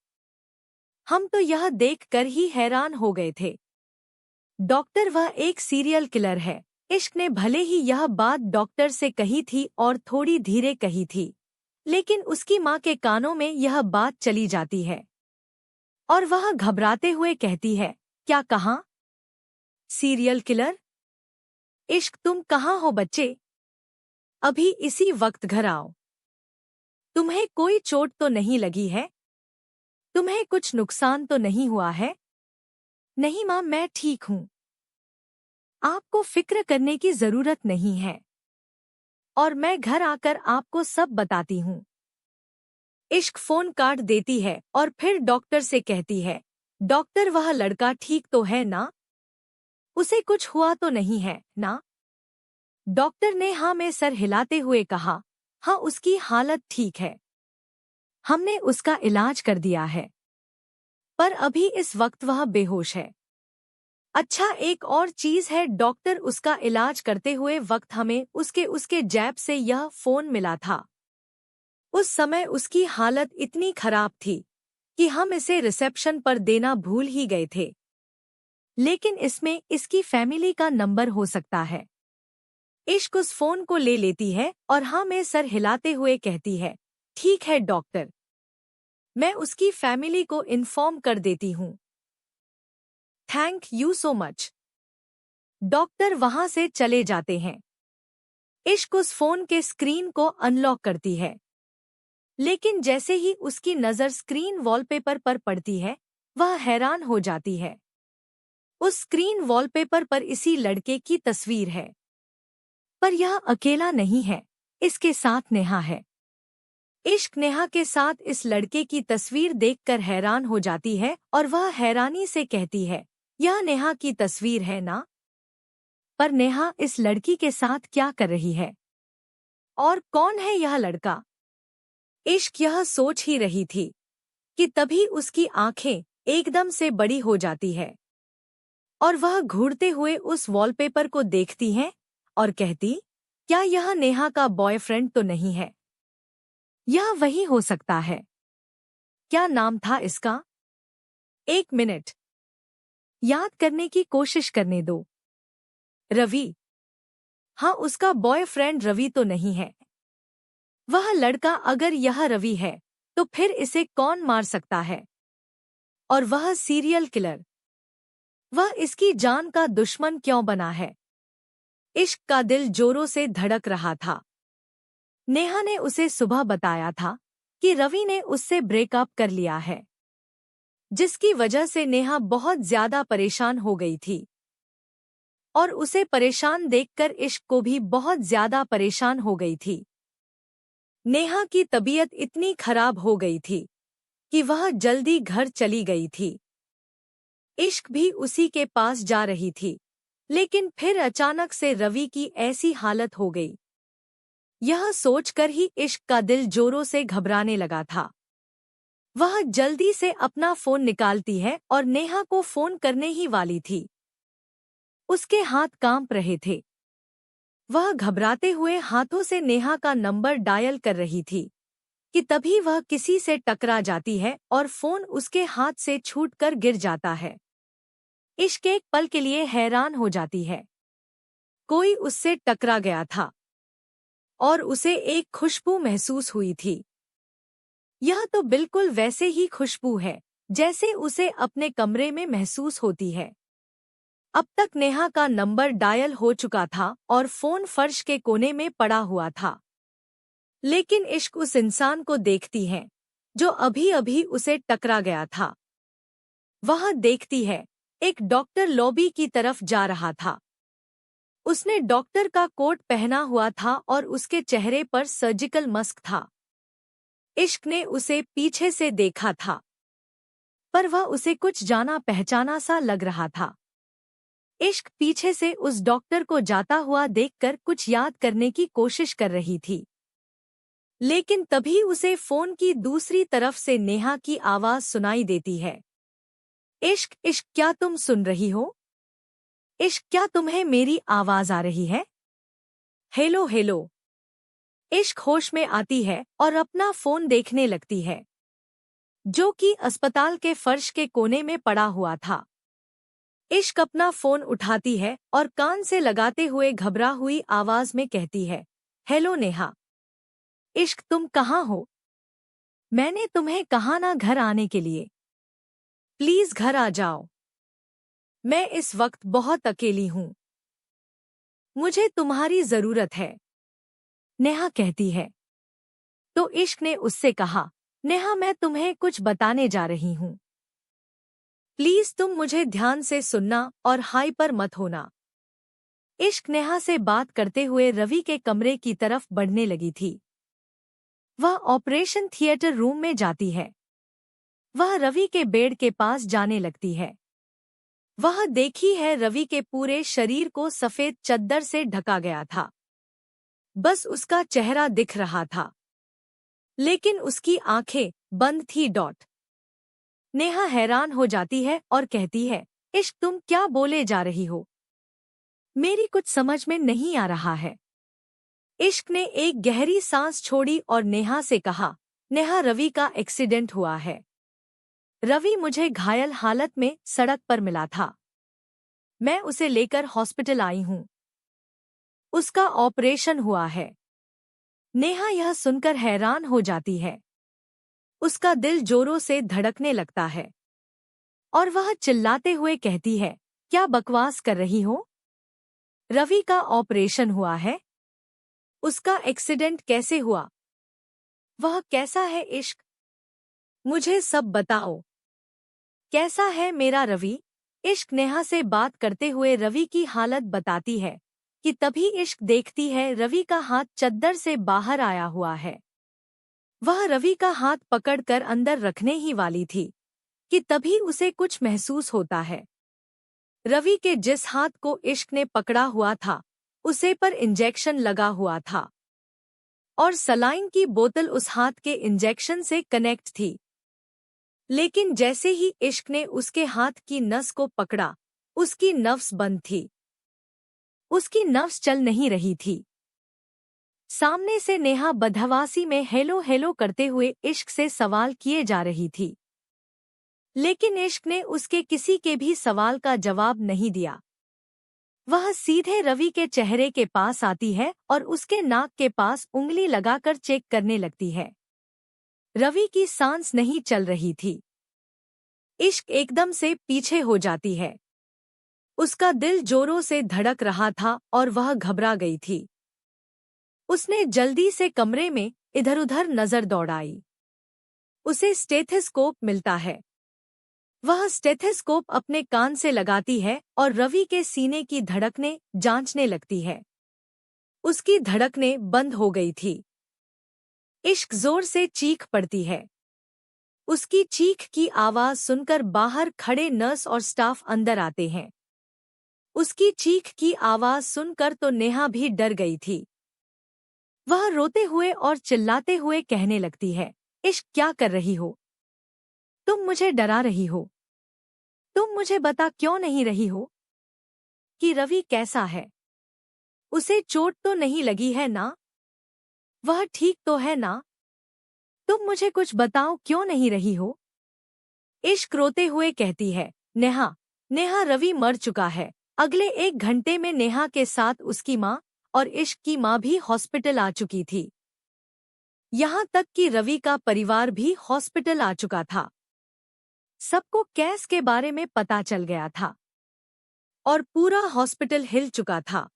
हम तो यह देखकर ही हैरान हो गए थे। डॉक्टर, वह एक सीरियल किलर है। इश्क ने भले ही यह बात डॉक्टर से कही थी और थोड़ी धीरे कही थी, लेकिन उसकी माँ के कानों में यह बात चली जाती है और वह घबराते हुए कहती है, क्या कहा? Serial killer? इश्क तुम कहाँ हो बच्चे? अभी इसी वक्त घर आओ। तुम्हें कोई चोट तो नहीं लगी है? तुम्हें कुछ नुकसान तो नहीं हुआ है? नहीं माँ, मैं ठीक हूँ। आपको फिक्र करने की जरूरत नहीं है और मैं घर आकर आपको सब बताती हूँ। इश्क फोन काट देती है और फिर डॉक्टर से कहती है, डॉक्टर वह लड़का ठीक तो है ना? उसे कुछ हुआ तो नहीं है ना? डॉक्टर ने हाँ में सर हिलाते हुए कहा, हाँ उसकी हालत ठीक है। हमने उसका इलाज कर दिया है पर अभी इस वक्त वह बेहोश है। अच्छा एक और चीज है डॉक्टर, उसका इलाज करते हुए वक्त हमें उसके जैब से यह फोन मिला था। उस समय उसकी हालत इतनी खराब थी कि हम इसे रिसेप्शन पर देना भूल ही गए थे, लेकिन इसमें इसकी फैमिली का नंबर हो सकता है। इश्क उस फोन को ले लेती है और हाँ में सर हिलाते हुए कहती है, ठीक है डॉक्टर, मैं उसकी फैमिली को इन्फॉर्म कर देती हूँ। Thank you so much. Doctor वहां से चले जाते हैं। इश्क उस फोन के स्क्रीन को अनलॉक करती है, लेकिन जैसे ही उसकी नज़र स्क्रीन वॉलपेपर पर पड़ती है, वह हैरान हो जाती है। उस स्क्रीन वॉलपेपर पर इसी लड़के की तस्वीर है। पर यह अकेला नहीं है, इसके साथ नेहा है। इश्क नेहा के साथ इस लड़के की तस्वीर देखकर हैरान हो जाती है और वह हैरानी से कहती है, यह नेहा की तस्वीर है ना? पर नेहा इस लड़की के साथ क्या कर रही है? और कौन है यह लड़का? इश्क यह सोच ही रही थी कि तभी उसकी आंखें एकदम से बड़ी हो जाती है और वह घूरते हुए उस वॉलपेपर को देखती है और कहती, क्या यह नेहा का बॉयफ्रेंड तो नहीं है? यह वही हो सकता है। क्या नाम था इसका? 1 मिनट याद करने की कोशिश करने दो। रवि। हाँ, उसका बॉयफ्रेंड रवि तो नहीं है। वह लड़का अगर यह रवि है तो फिर इसे कौन मार सकता है? और वह सीरियल किलर, वह इसकी जान का दुश्मन क्यों बना है? इश्क का दिल जोरों से धड़क रहा था। नेहा ने उसे सुबह बताया था कि रवि ने उससे ब्रेकअप कर लिया है, जिसकी वजह से नेहा बहुत ज्यादा परेशान हो गई थी और उसे परेशान देखकर इश्क को भी बहुत ज्यादा परेशान हो गई थी। नेहा की तबीयत इतनी खराब हो गई थी कि वह जल्दी घर चली गई थी। इश्क भी उसी के पास जा रही थी, लेकिन फिर अचानक से रवि की ऐसी हालत हो गई। यह सोचकर ही इश्क का दिल जोरों से घबराने लगा था। वह जल्दी से अपना फोन निकालती है और नेहा को फोन करने ही वाली थी। उसके हाथ कांप रहे थे। वह घबराते हुए हाथों से नेहा का नंबर डायल कर रही थी कि तभी वह किसी से टकरा जाती है और फोन उसके हाथ से छूटकर गिर जाता है। इश्क एक पल के लिए हैरान हो जाती है। कोई उससे टकरा गया था और उसे एक खुशबू महसूस हुई थी। यह तो बिल्कुल वैसे ही खुशबू है जैसे उसे अपने कमरे में महसूस होती है। अब तक नेहा का नंबर डायल हो चुका था और फोन फर्श के कोने में पड़ा हुआ था। लेकिन इश्क उस इंसान को देखती है जो अभी अभी उसे टकरा गया था। वह देखती है, एक डॉक्टर लॉबी की तरफ जा रहा था। उसने डॉक्टर का कोट पहना हुआ था और उसके चेहरे पर सर्जिकल मास्क था। इश्क ने उसे पीछे से देखा था, पर वह उसे कुछ जाना पहचाना सा लग रहा था। इश्क पीछे से उस डॉक्टर को जाता हुआ देखकर कुछ याद करने की कोशिश कर रही थी, लेकिन तभी उसे फोन की दूसरी तरफ से नेहा की आवाज सुनाई देती है। इश्क, इश्क, क्या तुम सुन रही हो? इश्क, क्या तुम्हें मेरी आवाज आ रही है? Hello hello. इश्क होश में आती है और अपना फोन देखने लगती है, जो कि अस्पताल के फर्श के कोने में पड़ा हुआ था। इश्क अपना फोन उठाती है और कान से लगाते हुए घबरा हुई आवाज में कहती है, हेलो नेहा। इश्क, तुम कहाँ हो? मैंने तुम्हें कहा ना घर आने के लिए। प्लीज घर आ जाओ। मैं इस वक्त बहुत अकेली हूँ। मुझे तुम्हारी जरूरत है, नेहा कहती है। तो इश्क ने उससे कहा, नेहा, मैं तुम्हें कुछ बताने जा रही हूँ। प्लीज तुम मुझे ध्यान से सुनना और हाइपर मत होना। इश्क नेहा से बात करते हुए रवि के कमरे की तरफ बढ़ने लगी थी। वह ऑपरेशन थिएटर रूम में जाती है। वह रवि के बेड के पास जाने लगती है। वह देखी है रवि के पूरे शरीर को सफेद चद्दर से ढका गया था। बस उसका चेहरा दिख रहा था, लेकिन उसकी आंखें बंद थी। नेहा हैरान हो जाती है और कहती है, इश्क, तुम क्या बोले जा रही हो? मेरी कुछ समझ में नहीं आ रहा है। इश्क ने एक गहरी सांस छोड़ी और नेहा से कहा, नेहा, रवि का एक्सीडेंट हुआ है। रवि मुझे घायल हालत में सड़क पर मिला था। मैं उसे लेकर हॉस्पिटल आई हूँ। उसका ऑपरेशन हुआ है। नेहा यह सुनकर हैरान हो जाती है। उसका दिल जोरों से धड़कने लगता है और वह चिल्लाते हुए कहती है, क्या बकवास कर रही हो? रवि का ऑपरेशन हुआ है? उसका एक्सीडेंट कैसे हुआ? वह कैसा है? इश्क, मुझे सब बताओ। कैसा है मेरा रवि? इश्क नेहा से बात करते हुए रवि की हालत बताती है कि तभी इश्क देखती है रवि का हाथ चद्दर से बाहर आया हुआ है। वह रवि का हाथ पकड़कर अंदर रखने ही वाली थी कि तभी उसे कुछ महसूस होता है। रवि के जिस हाथ को इश्क ने पकड़ा हुआ था उसे पर इंजेक्शन लगा हुआ था और सलाइन की बोतल उस हाथ के इंजेक्शन से कनेक्ट थी। लेकिन जैसे ही इश्क ने उसके हाथ की नस को पकड़ा, उसकी नब्ज बंद थी। उसकी नब्ज चल नहीं रही थी। सामने से नेहा बदहवासी में हेलो हेलो करते हुए इश्क से सवाल किए जा रही थी, लेकिन इश्क ने उसके किसी के भी सवाल का जवाब नहीं दिया। वह सीधे रवि के चेहरे के पास आती है और उसके नाक के पास उंगली लगाकर चेक करने लगती है। रवि की सांस नहीं चल रही थी। इश्क एकदम से पीछे हो जाती है। उसका दिल जोरों से धड़क रहा था और वह घबरा गई थी। उसने जल्दी से कमरे में इधर-उधर नजर दौड़ाई। उसे स्टेथोस्कोप मिलता है। वह स्टेथोस्कोप अपने कान से लगाती है और रवि के सीने की धड़कनें जांचने लगती है। उसकी धड़कनें बंद हो गई थी। इश्क जोर से चीख पड़ती है। उसकी चीख की आवाज सुनकर बाहर खड़े नर्स और स्टाफ अंदर आते हैं। उसकी चीख की आवाज सुनकर तो नेहा भी डर गई थी। वह रोते हुए और चिल्लाते हुए कहने लगती है, इश्क क्या कर रही हो? तुम मुझे डरा रही हो। तुम मुझे बता क्यों नहीं रही हो कि रवि कैसा है? उसे चोट तो नहीं लगी है ना? वह ठीक तो है ना? तुम मुझे कुछ बताओ क्यों नहीं रही हो? इश्क रोते हुए कहती है, नेहा, नेहा रवि मर चुका है। अगले 1 घंटे में नेहा के साथ उसकी माँ और इश्क की माँ भी हॉस्पिटल आ चुकी थी। यहाँ तक कि रवि का परिवार भी हॉस्पिटल आ चुका था। सबको केस के बारे में पता चल गया था और पूरा हॉस्पिटल हिल चुका था,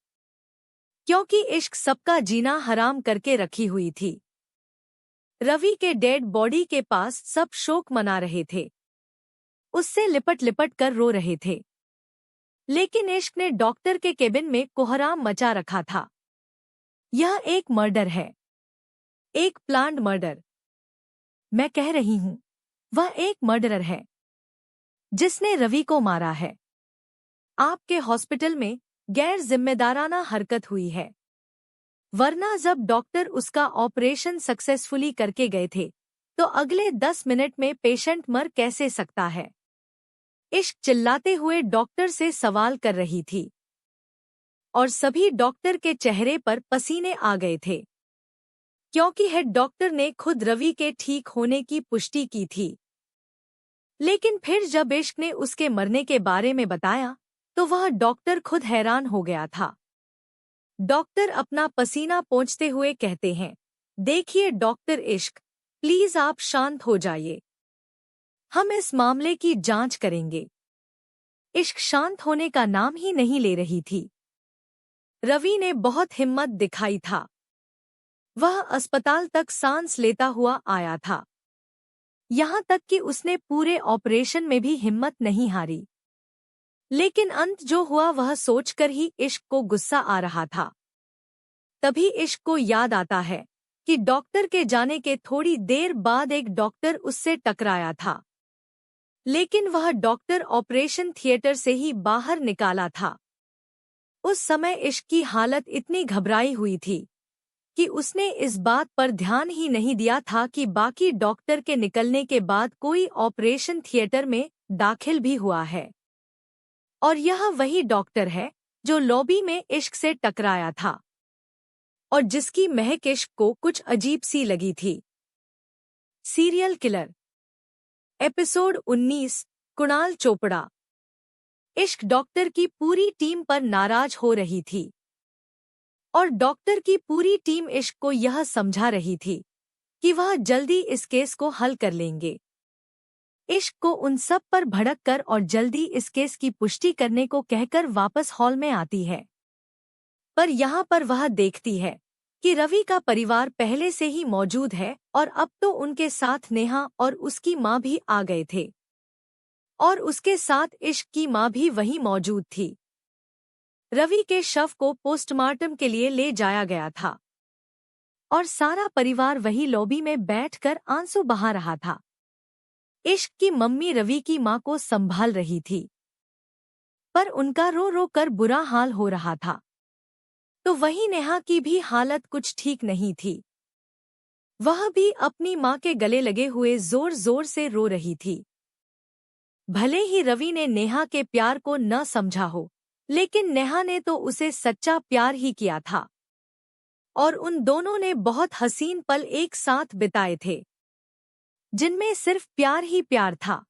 क्योंकि इश्क सबका जीना हराम करके रखी हुई थी। रवि के डेड बॉडी के पास सब शोक मना रहे थे। उससे लिपट लिपट कर रो रहे थे। लेकिन इश्क ने डॉक्टर के केबिन में कोहराम मचा रखा था। यह एक मर्डर है, एक प्लान्ड मर्डर। मैं कह रही हूँ, वह एक मर्डरर है जिसने रवि को मारा है। आपके हॉस्पिटल में गैर जिम्मेदाराना हरकत हुई है, वरना जब डॉक्टर उसका ऑपरेशन सक्सेसफुली करके गए थे तो अगले 10 मिनट में पेशेंट मर कैसे सकता है? इश्क चिल्लाते हुए डॉक्टर से सवाल कर रही थी और सभी डॉक्टर के चेहरे पर पसीने आ गए थे, क्योंकि हेड डॉक्टर ने खुद रवि के ठीक होने की पुष्टि की थी। लेकिन फिर जब इश्क ने उसके मरने के बारे में बताया तो वह डॉक्टर खुद हैरान हो गया था। डॉक्टर अपना पसीना पोंछते हुए कहते हैं, देखिए डॉक्टर इश्क, प्लीज आप शांत हो जाइए। हम इस मामले की जांच करेंगे। इश्क शांत होने का नाम ही नहीं ले रही थी। रवि ने बहुत हिम्मत दिखाई था। वह अस्पताल तक सांस लेता हुआ आया था। यहाँ तक कि उसने पूरे ऑपरेशन में भी हिम्मत नहीं हारी। लेकिन अंत जो हुआ वह सोचकर ही इश्क को गुस्सा आ रहा था। तभी इश्क को याद आता है कि डॉक्टर के जाने के थोड़ी देर बाद एक डॉक्टर उससे टकराया था। लेकिन वह डॉक्टर ऑपरेशन थिएटर से ही बाहर निकाला था। उस समय इश्क की हालत इतनी घबराई हुई थी कि उसने इस बात पर ध्यान ही नहीं दिया था कि बाकी डॉक्टर के निकलने के बाद कोई ऑपरेशन थिएटर में दाखिल भी हुआ है। और यह वही डॉक्टर है जो लॉबी में इश्क से टकराया था और जिसकी महक इश्क को कुछ अजीब सी लगी थी। Serial killer episode 19, Kunal Chopra. इश्क डॉक्टर की पूरी टीम पर नाराज हो रही थी और डॉक्टर की पूरी टीम इश्क को यह समझा रही थी कि वह जल्दी इस केस को हल कर लेंगे। इश्क को उन सब पर भड़क कर और जल्दी इस केस की पुष्टि करने को कहकर वापस हॉल में आती है। पर यहाँ पर वह देखती है कि रवि का परिवार पहले से ही मौजूद है और अब तो उनके साथ नेहा और उसकी माँ भी आ गए थे। और उसके साथ इश्क की माँ भी वहीं मौजूद थी। रवि के शव को पोस्टमार्टम के लिए ले जाया गया था और सारा परिवार वही लॉबी में बैठकर आंसू बहा रहा था। इश्क की मम्मी रवि की माँ को संभाल रही थी, पर उनका रो रो कर बुरा हाल हो रहा था। तो वहीं नेहा की भी हालत कुछ ठीक नहीं थी। वह भी अपनी माँ के गले लगे हुए जोर जोर से रो रही थी। भले ही रवि ने नेहा के प्यार को न समझा हो, लेकिन नेहा ने तो उसे सच्चा प्यार ही किया था और उन दोनों ने बहुत हसीन पल एक साथ बिताए थे, जिनमें सिर्फ प्यार ही प्यार था।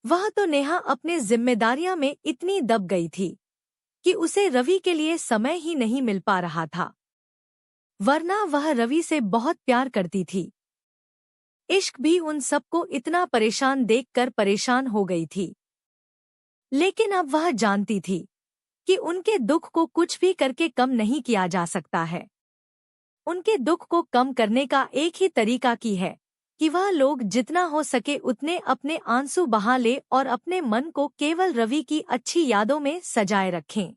वह तो नेहा अपने जिम्मेदारियां में इतनी दब गई थी कि उसे रवि के लिए समय ही नहीं मिल पा रहा था, वरना वह रवि से बहुत प्यार करती थी। इश्क भी उन सबको इतना परेशान देखकर परेशान हो गई थी, लेकिन अब वह जानती थी कि उनके दुख को कुछ भी करके कम नहीं किया जा सकता है। उनके दुख को कम करने का एक ही तरीका की है कि वह लोग जितना हो सके उतने अपने आंसू बहा ले और अपने मन को केवल रवि की अच्छी यादों में सजाए रखें।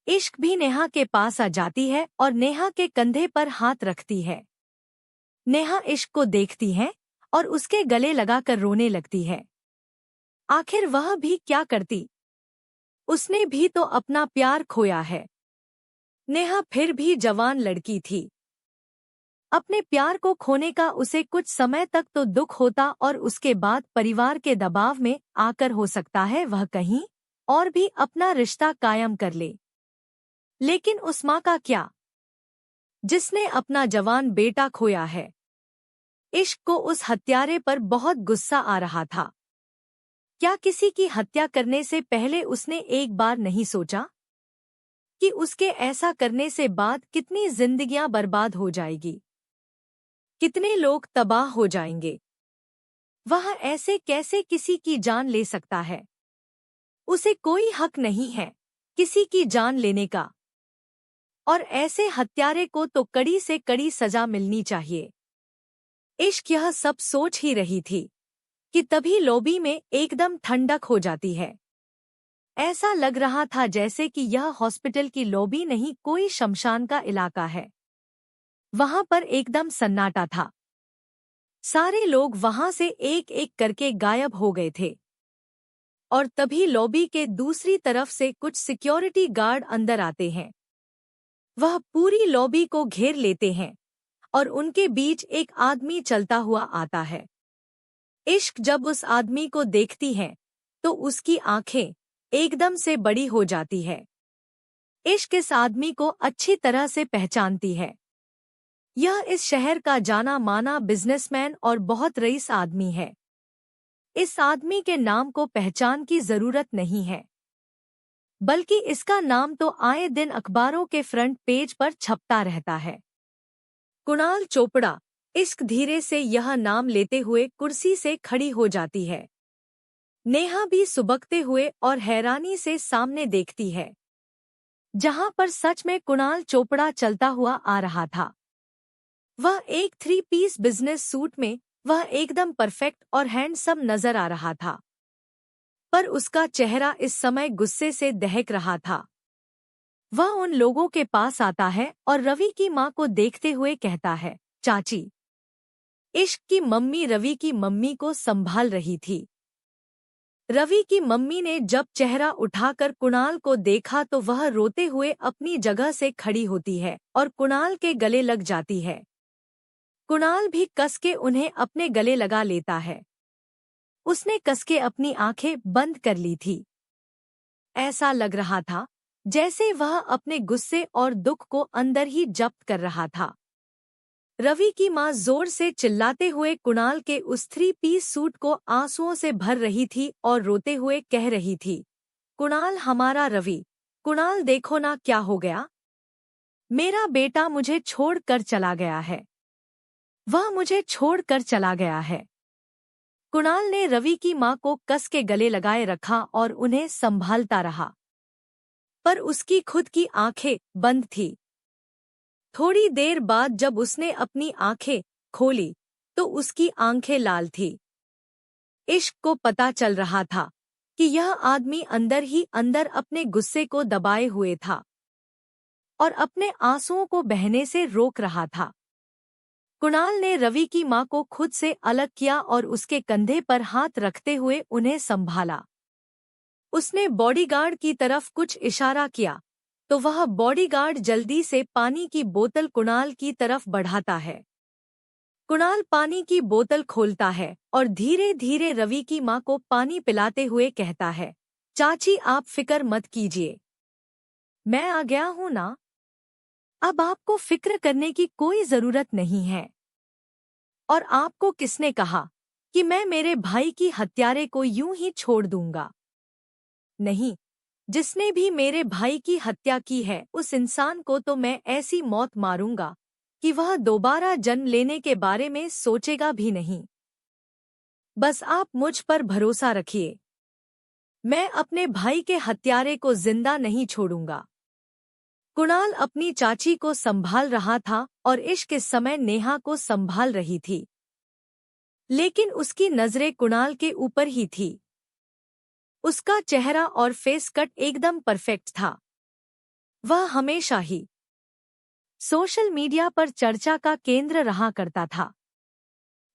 इश्क भी नेहा के पास आ जाती है और नेहा के कंधे पर हाथ रखती है। नेहा इश्क को देखती है और उसके गले लगाकर रोने लगती है। आखिर वह भी क्या करती, उसने भी तो अपना प्यार खोया है। नेहा फिर भी जवान लड़की थी। अपने प्यार को खोने का उसे कुछ समय तक तो दुख होता और उसके बाद परिवार के दबाव में आकर हो सकता है वह कहीं और भी अपना रिश्ता कायम कर ले। लेकिन उस माँ का क्या, जिसने अपना जवान बेटा खोया है। इश्क को उस हत्यारे पर बहुत गुस्सा आ रहा था। क्या किसी की हत्या करने से पहले उसने एक बार नहीं सोचा कि उसके ऐसा करने से बाद कितनी जिंदगियां बर्बाद हो जाएगी, कितने लोग तबाह हो जाएंगे। वह ऐसे कैसे किसी की जान ले सकता है। उसे कोई हक नहीं है किसी की जान लेने का, और ऐसे हत्यारे को तो कड़ी से कड़ी सजा मिलनी चाहिए। इश्क यह सब सोच ही रही थी कि तभी लॉबी में एकदम ठंडक हो जाती है। ऐसा लग रहा था जैसे कि यह हॉस्पिटल की लॉबी नहीं, कोई शमशान का इलाका है। वहां पर एकदम सन्नाटा था। सारे लोग वहां से एक एक करके गायब हो गए थे और तभी लॉबी के दूसरी तरफ से कुछ सिक्योरिटी गार्ड अंदर आते हैं। वह पूरी लॉबी को घेर लेते हैं और उनके बीच एक आदमी चलता हुआ आता है। इश्क जब उस आदमी को देखती है तो उसकी आंखें एकदम से बड़ी हो जाती है। इश्क इस आदमी को अच्छी तरह से पहचानती है। यह इस शहर का जाना माना बिजनेसमैन और बहुत रईस आदमी है। इस आदमी के नाम को पहचान की जरूरत नहीं है, बल्कि इसका नाम तो आए दिन अखबारों के फ्रंट पेज पर छपता रहता है। कुणाल चोपड़ा। इश्क धीरे से यह नाम लेते हुए कुर्सी से खड़ी हो जाती है। नेहा भी सुबकते हुए और हैरानी से सामने देखती है, जहां पर सच में कुणाल चोपड़ा चलता हुआ आ रहा था। वह एक 3 पीस बिजनेस सूट में वह एकदम परफेक्ट और हैंडसम नजर आ रहा था, पर उसका चेहरा इस समय गुस्से से दहक रहा था। वह उन लोगों के पास आता है और रवि की माँ को देखते हुए कहता है, चाची। इश्क की मम्मी रवि की मम्मी को संभाल रही थी। रवि की मम्मी ने जब चेहरा उठाकर कुणाल को देखा तो वह रोते हुए अपनी जगह से खड़ी होती है और कुणाल के गले लग जाती है। कुणाल भी कस के उन्हें अपने गले लगा लेता है। उसने कस के अपनी आंखें बंद कर ली थी। ऐसा लग रहा था जैसे वह अपने गुस्से और दुख को अंदर ही जब्त कर रहा था। रवि की माँ जोर से चिल्लाते हुए कुणाल के उस 3 पीस सूट को आंसुओं से भर रही थी और रोते हुए कह रही थी, कुणाल हमारा रवि, कुणाल देखो ना क्या हो गया। मेरा बेटा मुझे छोड़कर चला गया है। वह मुझे छोड़कर चला गया है। कुणाल ने रवि की माँ को कस के गले लगाए रखा और उन्हें संभालता रहा, पर उसकी खुद की आंखें बंद थी। थोड़ी देर बाद जब उसने अपनी आंखें खोली तो उसकी आंखें लाल थी। इश्क को पता चल रहा था कि यह आदमी अंदर ही अंदर अपने गुस्से को दबाए हुए था और अपने आंसुओं को बहने से रोक रहा था। कुणाल ने रवि की मां को खुद से अलग किया और उसके कंधे पर हाथ रखते हुए उन्हें संभाला। उसने बॉडीगार्ड की तरफ कुछ इशारा किया तो वह बॉडीगार्ड जल्दी से पानी की बोतल कुणाल की तरफ बढ़ाता है। कुणाल पानी की बोतल खोलता है और धीरे धीरे रवि की मां को पानी पिलाते हुए कहता है, चाची आप फिक्र मत कीजिए, मैं आ गया हूं ना, अब आपको फिक्र करने की कोई जरूरत नहीं है। और आपको किसने कहा कि मैं मेरे भाई की हत्यारे को यूं ही छोड़ दूंगा? नहीं, जिसने भी मेरे भाई की हत्या की है उस इंसान को तो मैं ऐसी मौत मारूंगा कि वह दोबारा जन्म लेने के बारे में सोचेगा भी नहीं। बस आप मुझ पर भरोसा रखिए, मैं अपने भाई के हत्यारे को जिंदा नहीं छोड़ूंगा। कुणाल अपनी चाची को संभाल रहा था और इश्क इस समय नेहा को संभाल रही थी, लेकिन उसकी नजरें कुणाल के ऊपर ही थी। उसका चेहरा और फेस कट एकदम परफेक्ट था। वह हमेशा ही सोशल मीडिया पर चर्चा का केंद्र रहा करता था,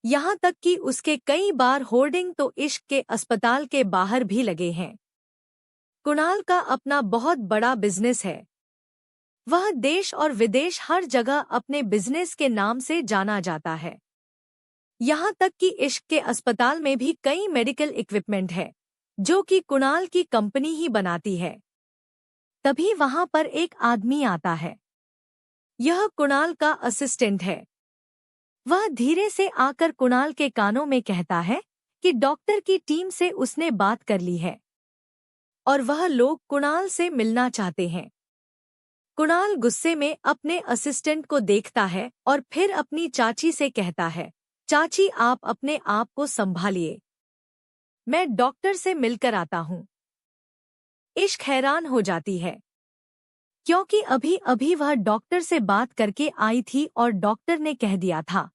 यहाँ तक कि उसके कई बार होर्डिंग तो इश्क के अस्पताल के बाहर भी लगे हैं। कुणाल का अपना बहुत बड़ा बिजनेस है। वह देश और विदेश हर जगह अपने बिजनेस के नाम से जाना जाता है। यहाँ तक कि इश्क के अस्पताल में भी कई मेडिकल इक्विपमेंट है जो कि कुणाल की कंपनी ही बनाती है। तभी वहां पर एक आदमी आता है। यह कुणाल का असिस्टेंट है। वह धीरे से आकर कुणाल के कानों में कहता है कि डॉक्टर की टीम से उसने बात कर ली है और वह लोग कुणाल से मिलना चाहते हैं। कुणाल गुस्से में अपने असिस्टेंट को देखता है और फिर अपनी चाची से कहता है, चाची आप अपने आप को संभालिए, मैं डॉक्टर से मिलकर आता हूं। इश्क हैरान हो जाती है क्योंकि अभी अभी वह डॉक्टर से बात करके आई थी और डॉक्टर ने कह दिया था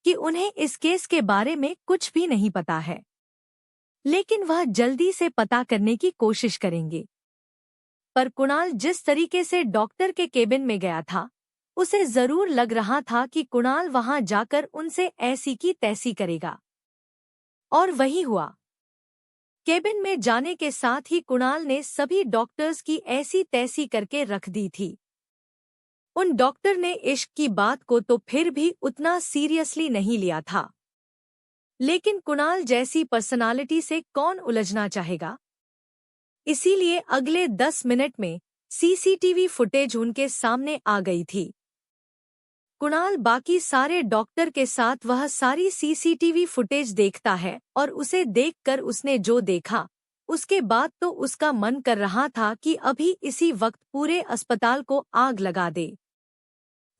कि उन्हें इस केस के बारे में कुछ भी नहीं पता है, लेकिन वह जल्दी से पता करने की कोशिश करेंगे। पर कुणाल जिस तरीके से डॉक्टर के केबिन में गया था, उसे जरूर लग रहा था कि कुणाल वहां जाकर उनसे ऐसी की तैसी करेगा। और वही हुआ। केबिन में जाने के साथ ही कुणाल ने सभी डॉक्टर्स की ऐसी तैसी करके रख दी थी। उन डॉक्टर ने इश्क की बात को तो फिर भी उतना सीरियसली नहीं लिया था, लेकिन कुणाल जैसी पर्सनालिटी से कौन उलझना चाहेगा। इसीलिए अगले 10 मिनट में सीसीटीवी फुटेज उनके सामने आ गई थी। कुणाल बाकी सारे डॉक्टर के साथ वह सारी सीसीटीवी फुटेज देखता है और उसे देखकर उसने जो देखा उसके बाद तो उसका मन कर रहा था कि अभी इसी वक्त पूरे अस्पताल को आग लगा दे।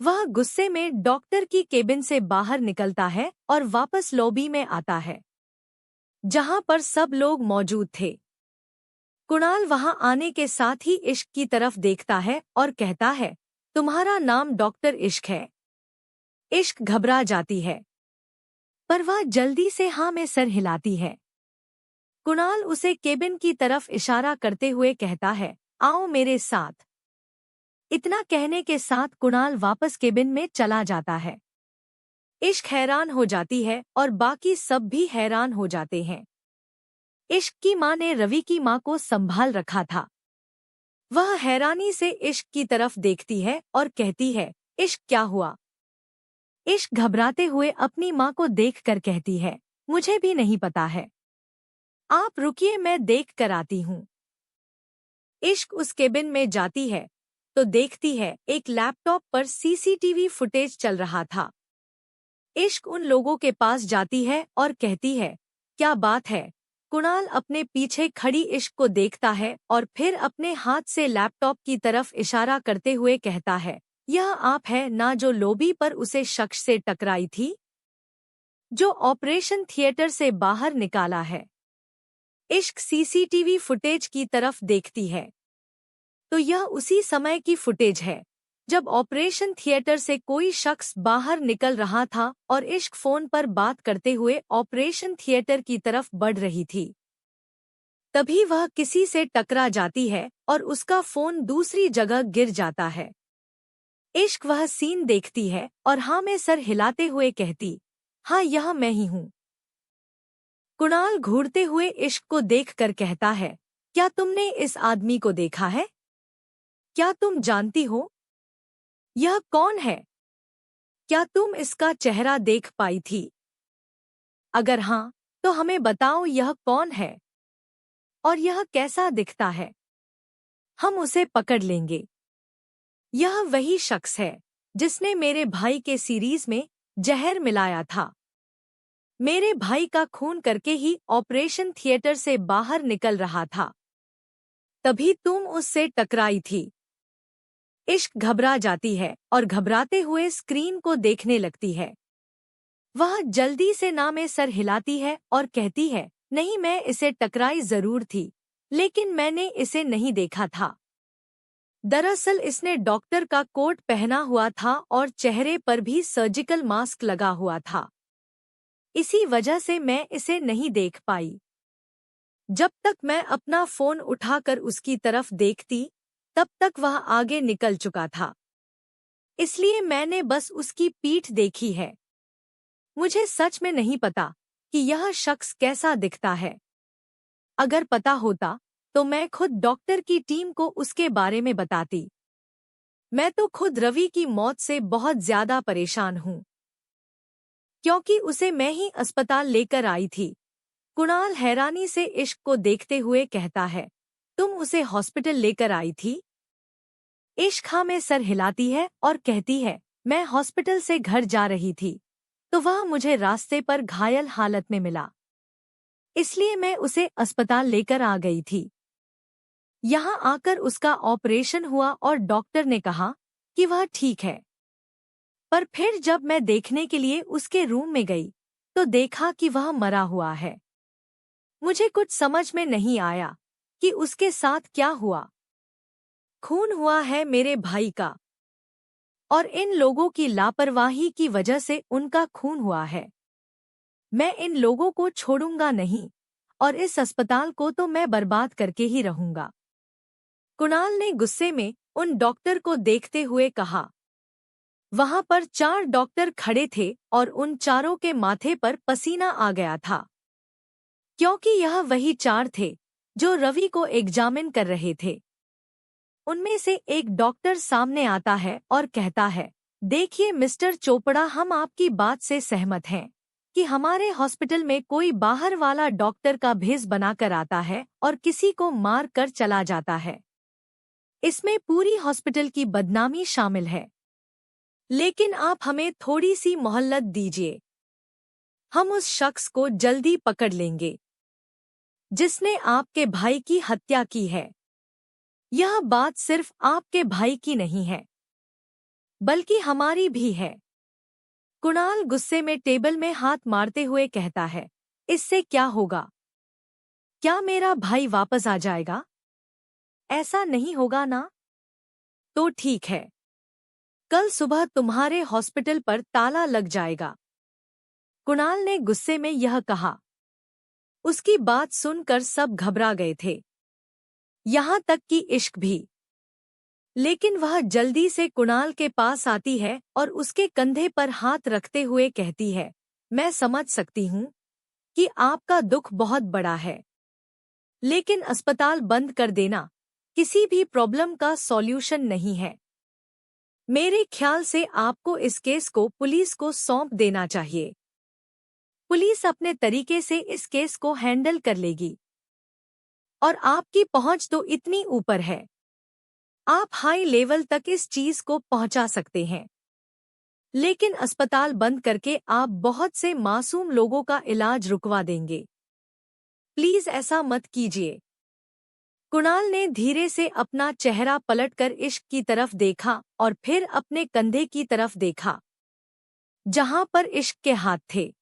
वह गुस्से में डॉक्टर की केबिन से बाहर निकलता है और वापस लॉबी में आता है जहां पर सब लोग मौजूद थे। कुणाल वहां आने के साथ ही इश्क की तरफ देखता है और कहता है, तुम्हारा नाम डॉक्टर इश्क है। इश्क घबरा जाती है, पर वह जल्दी से हाँ में सर हिलाती है। कुणाल उसे केबिन की तरफ इशारा करते हुए कहता है, आओ मेरे साथ। इतना कहने के साथ कुणाल वापस केबिन में चला जाता है। इश्क हैरान हो जाती है और बाकी सब भी हैरान हो जाते हैं। इश्क की मां ने रवि की मां को संभाल रखा था। वह हैरानी से इश्क की तरफ देखती है और कहती है, इश्क क्या हुआ? इश्क घबराते हुए अपनी मां को देखकर कहती है, मुझे भी नहीं पता है, आप रुकिए मैं देख कर आती हूँ। इश्क उस केबिन में जाती है तो देखती है एक लैपटॉप पर सीसीटीवी फुटेज चल रहा था। इश्क उन लोगों के पास जाती है और कहती है, क्या बात है? कुणाल अपने पीछे खड़ी इश्क को देखता है और फिर अपने हाथ से लैपटॉप की तरफ इशारा करते हुए कहता है, यह आप है ना जो लॉबी पर उसे शख्स से टकराई थी, जो ऑपरेशन थिएटर से बाहर निकाला है। इश्क सीसीटीवी फुटेज की तरफ देखती है तो यह उसी समय की फुटेज है जब ऑपरेशन थिएटर से कोई शख्स बाहर निकल रहा था और इश्क फोन पर बात करते हुए ऑपरेशन थिएटर की तरफ बढ़ रही थी, तभी वह किसी से टकरा जाती है और उसका फोन दूसरी जगह गिर जाता है। इश्क वह सीन देखती है और हाँ में सर हिलाते हुए कहती, हाँ यह मैं ही हूँ। कुणाल घूरते हुए इश्क को देखकर कहता है, क्या तुमने इस आदमी को देखा है? क्या तुम जानती हो यह कौन है? क्या तुम इसका चेहरा देख पाई थी? अगर हाँ, तो हमें बताओ यह कौन है और यह कैसा दिखता है। हम उसे पकड़ लेंगे। यह वही शख्स है जिसने मेरे भाई के सीरीज में जहर मिलाया था। मेरे भाई का खून करके ही ऑपरेशन थिएटर से बाहर निकल रहा था, तभी तुम उससे टकराई थी। इश्क घबरा जाती है और घबराते हुए स्क्रीन को देखने लगती है। वह जल्दी से ना में सर हिलाती है और कहती है, नहीं मैं इसे टकराई जरूर थी, लेकिन मैंने इसे नहीं देखा था। दरअसल इसने डॉक्टर का कोट पहना हुआ था और चेहरे पर भी सर्जिकल मास्क लगा हुआ था। इसी वजह से मैं इसे नहीं देख पाई। जब तक मैं अपना फोन उठाकर उसकी तरफ देखती, तब तक वह आगे निकल चुका था। इसलिए मैंने बस उसकी पीठ देखी है। मुझे सच में नहीं पता कि यह शख्स कैसा दिखता है। अगर पता होता तो मैं खुद डॉक्टर की टीम को उसके बारे में बताती। मैं तो खुद रवि की मौत से बहुत ज्यादा परेशान हूँ, क्योंकि उसे मैं ही अस्पताल लेकर आई थी। कुणाल हैरानी से इश्क को देखते हुए कहता है, तुम उसे हॉस्पिटल लेकर आई थी? इश्क हाँ में सर हिलाती है और कहती है, मैं हॉस्पिटल से घर जा रही थी, तो वह मुझे रास्ते पर घायल हालत में मिला, इसलिए मैं उसे अस्पताल लेकर आ गई थी। यहाँ आकर उसका ऑपरेशन हुआ और डॉक्टर ने कहा कि वह ठीक है। पर फिर जब मैं देखने के लिए उसके रूम में गई, तो देखा कि वह मरा हुआ है। मुझे कुछ समझ में नहीं आया कि उसके साथ क्या हुआ। खून हुआ है मेरे भाई का, और इन लोगों की लापरवाही की वजह से उनका खून हुआ है। मैं इन लोगों को छोड़ूंगा नहीं, और इस अस्पताल को तो मैं बर्बाद करके ही रहूंगा। कुणाल ने गुस्से में उन डॉक्टर को देखते हुए कहा। वहां पर 4 डॉक्टर खड़े थे और उन चारों के माथे पर पसीना आ गया था, क्योंकि यह वही 4 थे जो रवि को एग्जामिन कर रहे थे। उनमें से एक डॉक्टर सामने आता है और कहता है, देखिए मिस्टर चोपड़ा, हम आपकी बात से सहमत हैं कि हमारे हॉस्पिटल में कोई बाहर वाला डॉक्टर का भेष बनाकर आता है और किसी को मार कर चला जाता है। इसमें पूरी हॉस्पिटल की बदनामी शामिल है। लेकिन आप हमें थोड़ी सी मोहलत दीजिए। हम उस शख्स को जल्दी पकड़ लेंगे जिसने आपके भाई की हत्या की है। यह बात सिर्फ आपके भाई की नहीं है, बल्कि हमारी भी है। कुणाल गुस्से में टेबल में हाथ मारते हुए कहता है, इससे क्या होगा? क्या मेरा भाई वापस आ जाएगा? ऐसा नहीं होगा ना? तो ठीक है, कल सुबह तुम्हारे हॉस्पिटल पर ताला लग जाएगा। कुणाल ने गुस्से में यह कहा। उसकी बात सुनकर सब घबरा गए थे, यहाँ तक कि इश्क भी। लेकिन वह जल्दी से कुणाल के पास आती है और उसके कंधे पर हाथ रखते हुए कहती है, मैं समझ सकती हूँ कि आपका दुख बहुत बड़ा है, लेकिन अस्पताल बंद कर देना किसी भी प्रॉब्लम का सॉल्यूशन नहीं है। मेरे ख्याल से आपको इस केस को पुलिस को सौंप देना चाहिए। पुलिस अपने तरीके से इस केस को हैंडल कर लेगी, और आपकी पहुंच तो इतनी ऊपर है, आप हाई लेवल तक इस चीज को पहुंचा सकते हैं। लेकिन अस्पताल बंद करके आप बहुत से मासूम लोगों का इलाज रुकवा देंगे। प्लीज ऐसा मत कीजिए। कुणाल ने धीरे से अपना चेहरा पलटकर इश्क की तरफ देखा और फिर अपने कंधे की तरफ देखा, जहां पर इश्क के हाथ थे।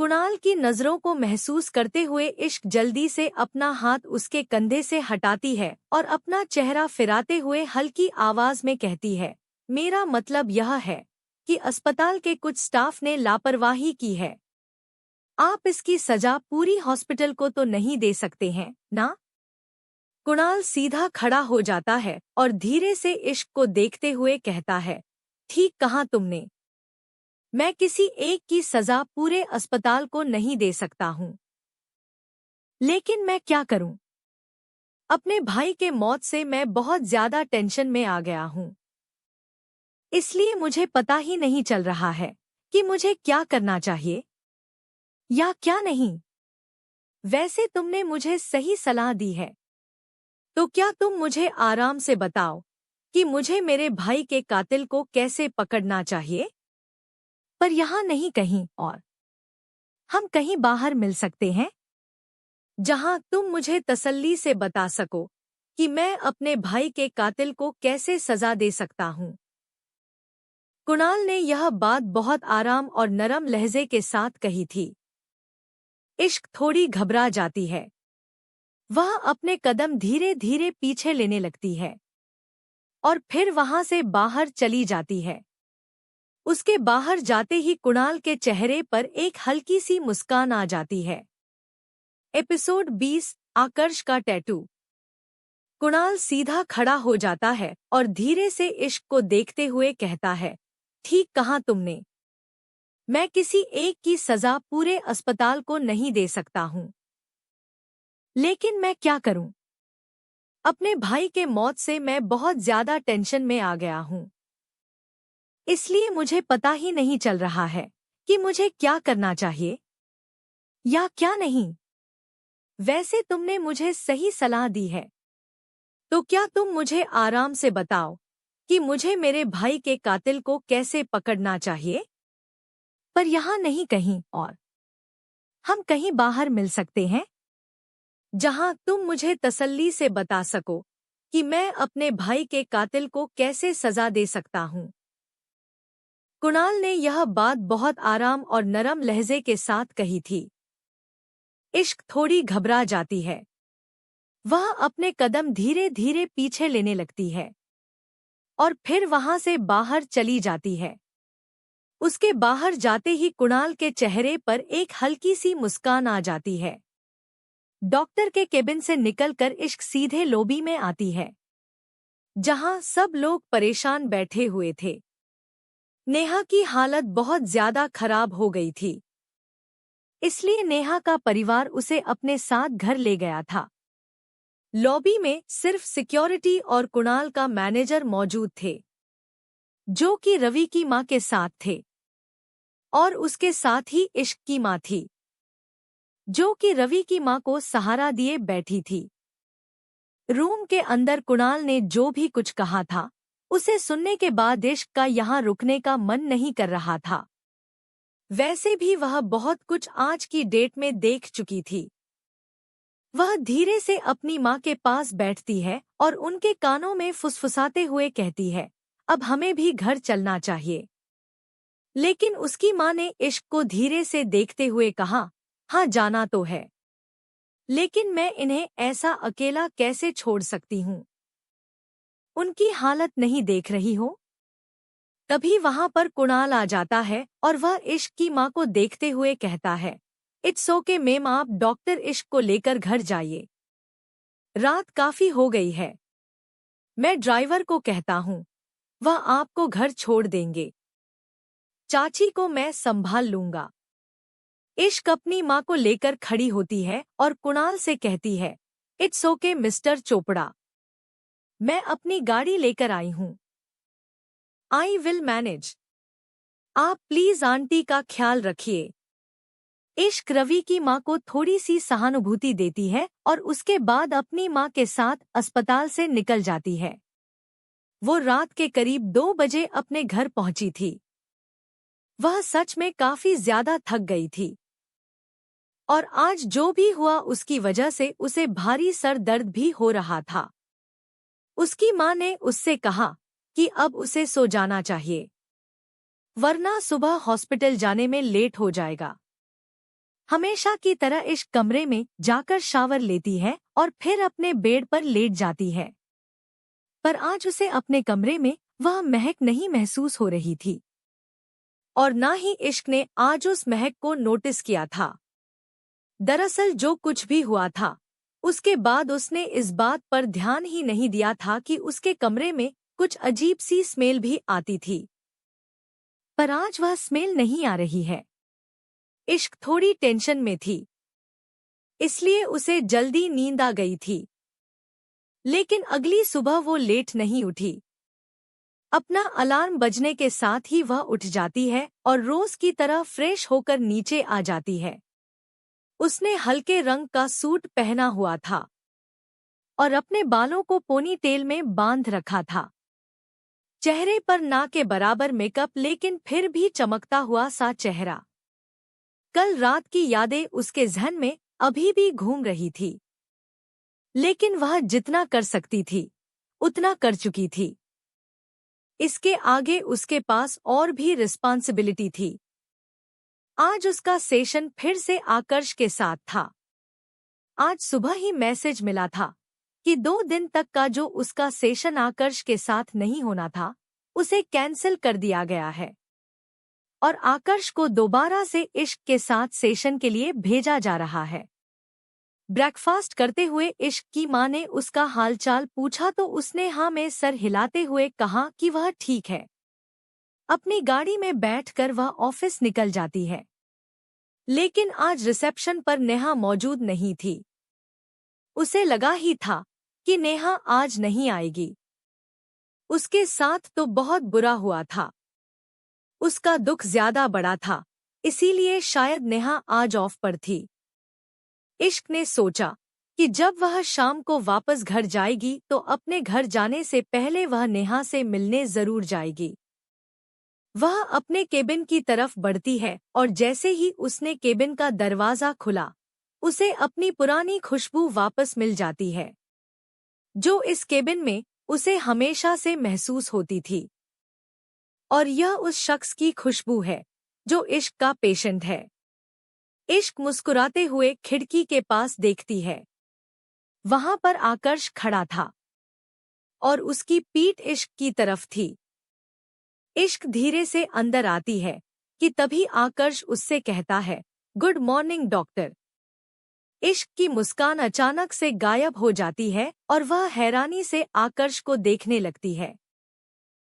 कुणाल की नजरों को महसूस करते हुए इश्क जल्दी से अपना हाथ उसके कंधे से हटाती है और अपना चेहरा फिराते हुए हल्की आवाज में कहती है, मेरा मतलब यह है कि अस्पताल के कुछ स्टाफ ने लापरवाही की है। आप इसकी सजा पूरी हॉस्पिटल को तो नहीं दे सकते हैं ना? कुणाल सीधा खड़ा हो जाता है और धीरे से इश्क को देखते हुए कहता है, ठीक कहा तुमने। मैं किसी एक की सजा पूरे अस्पताल को नहीं दे सकता हूँ। लेकिन मैं क्या करूँ? अपने भाई के मौत से मैं बहुत ज्यादा टेंशन में आ गया हूँ। इसलिए मुझे पता ही नहीं चल रहा है कि मुझे क्या करना चाहिए या क्या नहीं। वैसे तुमने मुझे सही सलाह दी है, तो क्या तुम मुझे आराम से बताओ कि मुझे मेरे भाई के कातिल को कैसे पकड़ना चाहिए? पर यहाँ नहीं कहीं और। हम कहीं बाहर मिल सकते हैं जहाँ तुम मुझे तसल्ली से बता सको कि मैं अपने भाई के कातिल को कैसे सजा दे सकता हूँ। कुणाल ने यह बात बहुत आराम और नरम लहजे के साथ कही थी। इश्क थोड़ी घबरा जाती है। वह अपने कदम धीरे धीरे पीछे लेने लगती है और फिर वहां से बाहर चली जाती है। उसके बाहर जाते ही कुणाल के चेहरे पर एक हल्की सी मुस्कान आ जाती है। एपिसोड 20 आकर्ष का टैटू। कुणाल सीधा खड़ा हो जाता है और धीरे से इश्क को देखते हुए कहता है, ठीक कहा तुमने। मैं किसी एक की सजा पूरे अस्पताल को नहीं दे सकता हूँ। लेकिन मैं क्या करूं? अपने भाई के मौत से मैं बहुत ज्यादा टेंशन में आ गया हूँ। इसलिए मुझे पता ही नहीं चल रहा है कि मुझे क्या करना चाहिए या क्या नहीं। वैसे तुमने मुझे सही सलाह दी है, तो क्या तुम मुझे आराम से बताओ कि मुझे मेरे भाई के कातिल को कैसे पकड़ना चाहिए? पर यहाँ नहीं कहीं और। हम कहीं बाहर मिल सकते हैं जहाँ तुम मुझे तसल्ली से बता सको कि मैं अपने भाई के कातिल को कैसे सजा दे सकता हूँ। कुणाल ने यह बात बहुत आराम और नरम लहजे के साथ कही थी। इश्क थोड़ी घबरा जाती है। वह अपने कदम धीरे धीरे पीछे लेने लगती है और फिर वहां से बाहर चली जाती है। उसके बाहर जाते ही कुणाल के चेहरे पर एक हल्की सी मुस्कान आ जाती है। डॉक्टर के केबिन से निकलकर इश्क सीधे लॉबी में आती है, जहां सब लोग परेशान बैठे हुए थे। नेहा की हालत बहुत ज्यादा खराब हो गई थी, इसलिए नेहा का परिवार उसे अपने साथ घर ले गया था। लॉबी में सिर्फ सिक्योरिटी और कुणाल का मैनेजर मौजूद थे, जो कि रवि की मां के साथ थे, और उसके साथ ही इश्क की मां थी, जो कि रवि की मां को सहारा दिए बैठी थी। रूम के अंदर कुणाल ने जो भी कुछ कहा था, उसे सुनने के बाद इश्क का यहाँ रुकने का मन नहीं कर रहा था। वैसे भी वह बहुत कुछ आज की डेट में देख चुकी थी। वह धीरे से अपनी माँ के पास बैठती है और उनके कानों में फुसफुसाते हुए कहती है, अब हमें भी घर चलना चाहिए। लेकिन उसकी माँ ने इश्क को धीरे से देखते हुए कहा, हाँ जाना तो है, लेकिन मैं इन्हें ऐसा अकेला कैसे छोड़ सकती हूँ? उनकी हालत नहीं देख रही हो? तभी वहां पर कुणाल आ जाता है और वह इश्क की माँ को देखते हुए कहता है, इट्स ओके मैम, आप डॉक्टर इश्क को लेकर घर जाइए। रात काफी हो गई है। मैं ड्राइवर को कहता हूँ, वह आपको घर छोड़ देंगे। चाची को मैं संभाल लूंगा। इश्क अपनी माँ को लेकर खड़ी होती है और कुणाल से कहती है, इट्स ओके मिस्टर चोपड़ा, मैं अपनी गाड़ी लेकर आई हूँ। I will manage. आप प्लीज आंटी का ख्याल रखिए। इश्क रवि की माँ को थोड़ी सी सहानुभूति देती है और उसके बाद अपनी माँ के साथ अस्पताल से निकल जाती है। वो रात के करीब 2 बजे अपने घर पहुंची थी। वह सच में काफी ज्यादा थक गई थी और आज जो भी हुआ उसकी वजह से उसे भारी सर दर्द भी हो रहा था। उसकी माँ ने उससे कहा कि अब उसे सो जाना चाहिए, वरना सुबह हॉस्पिटल जाने में लेट हो जाएगा। हमेशा की तरह इश्क कमरे में जाकर शावर लेती है और फिर अपने बेड पर लेट जाती है। पर आज उसे अपने कमरे में वह महक नहीं महसूस हो रही थी और ना ही इश्क ने आज उस महक को नोटिस किया था। दरअसल जो कुछ भी हुआ था उसके बाद उसने इस बात पर ध्यान ही नहीं दिया था कि उसके कमरे में कुछ अजीब सी स्मेल भी आती थी। पर आज वह स्मेल नहीं आ रही है। इश्क थोड़ी टेंशन में थी, इसलिए उसे जल्दी नींद आ गई थी। लेकिन अगली सुबह वो लेट नहीं उठी। अपना अलार्म बजने के साथ ही वह उठ जाती है और रोज की तरह फ्रेश होकर नीचे आ जाती है। उसने हल्के रंग का सूट पहना हुआ था और अपने बालों को पोनी टेल में बांध रखा था। चेहरे पर ना के बराबर मेकअप, लेकिन फिर भी चमकता हुआ सा चेहरा। कल रात की यादें उसके ज़हन में अभी भी घूम रही थी, लेकिन वह जितना कर सकती थी उतना कर चुकी थी। इसके आगे उसके पास और भी रिस्पॉन्सिबिलिटी थी। आज उसका सेशन फिर से आकर्ष के साथ था। आज सुबह ही मैसेज मिला था कि 2 दिन तक का जो उसका सेशन आकर्ष के साथ नहीं होना था उसे कैंसिल कर दिया गया है और आकर्ष को दोबारा से इश्क के साथ सेशन के लिए भेजा जा रहा है। ब्रेकफास्ट करते हुए इश्क की माँ ने उसका हालचाल पूछा तो उसने हाँ में सर हिलाते हुए कहा कि वह ठीक है। अपनी गाड़ी में बैठकर वह ऑफिस निकल जाती है, लेकिन आज रिसेप्शन पर नेहा मौजूद नहीं थी। उसे लगा ही था कि नेहा आज नहीं आएगी। उसके साथ तो बहुत बुरा हुआ था। उसका दुख ज्यादा बड़ा था, इसीलिए शायद नेहा आज ऑफ पर थी। इश्क ने सोचा कि जब वह शाम को वापस घर जाएगी तो अपने घर जाने से पहले वह नेहा से मिलने जरूर जाएगी। वह अपने केबिन की तरफ बढ़ती है और जैसे ही उसने केबिन का दरवाजा खुला उसे अपनी पुरानी खुशबू वापस मिल जाती है, जो इस केबिन में उसे हमेशा से महसूस होती थी। और यह उस शख्स की खुशबू है जो इश्क का पेशेंट है। इश्क मुस्कुराते हुए खिड़की के पास देखती है। वहां पर आकर्ष खड़ा था और उसकी पीठ इश्क की तरफ थी। इश्क धीरे से अंदर आती है कि तभी आकर्ष उससे कहता है, गुड मॉर्निंग डॉक्टर। इश्क की मुस्कान अचानक से गायब हो जाती है और वह हैरानी से आकर्ष को देखने लगती है।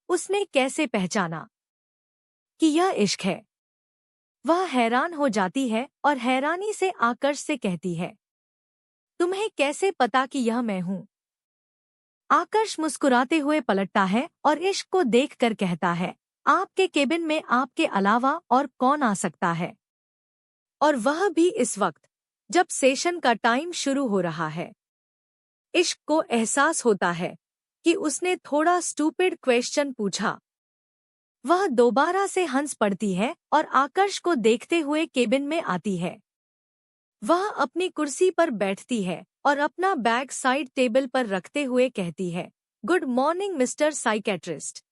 उसने कैसे पहचाना कि यह इश्क है? वह हैरान हो जाती है और हैरानी से आकर्ष से कहती है, तुम्हें कैसे पता कि यह मैं हूँ? आकर्ष मुस्कुराते हुए पलटता है और इश्क को देखकर कहता है, आपके केबिन में आपके अलावा और कौन आ सकता है? और वह भी इस वक्त जब सेशन का टाइम शुरू हो रहा है। इश्क को एहसास होता है कि उसने थोड़ा स्टूपिड क्वेश्चन पूछा। वह दोबारा से हंस पड़ती है और आकर्ष को देखते हुए केबिन में आती है। वह अपनी कुर्सी पर बैठती है और अपना बैग साइड टेबल पर रखते हुए कहती है, गुड मॉर्निंग मिस्टर साइकेट्रिस्ट।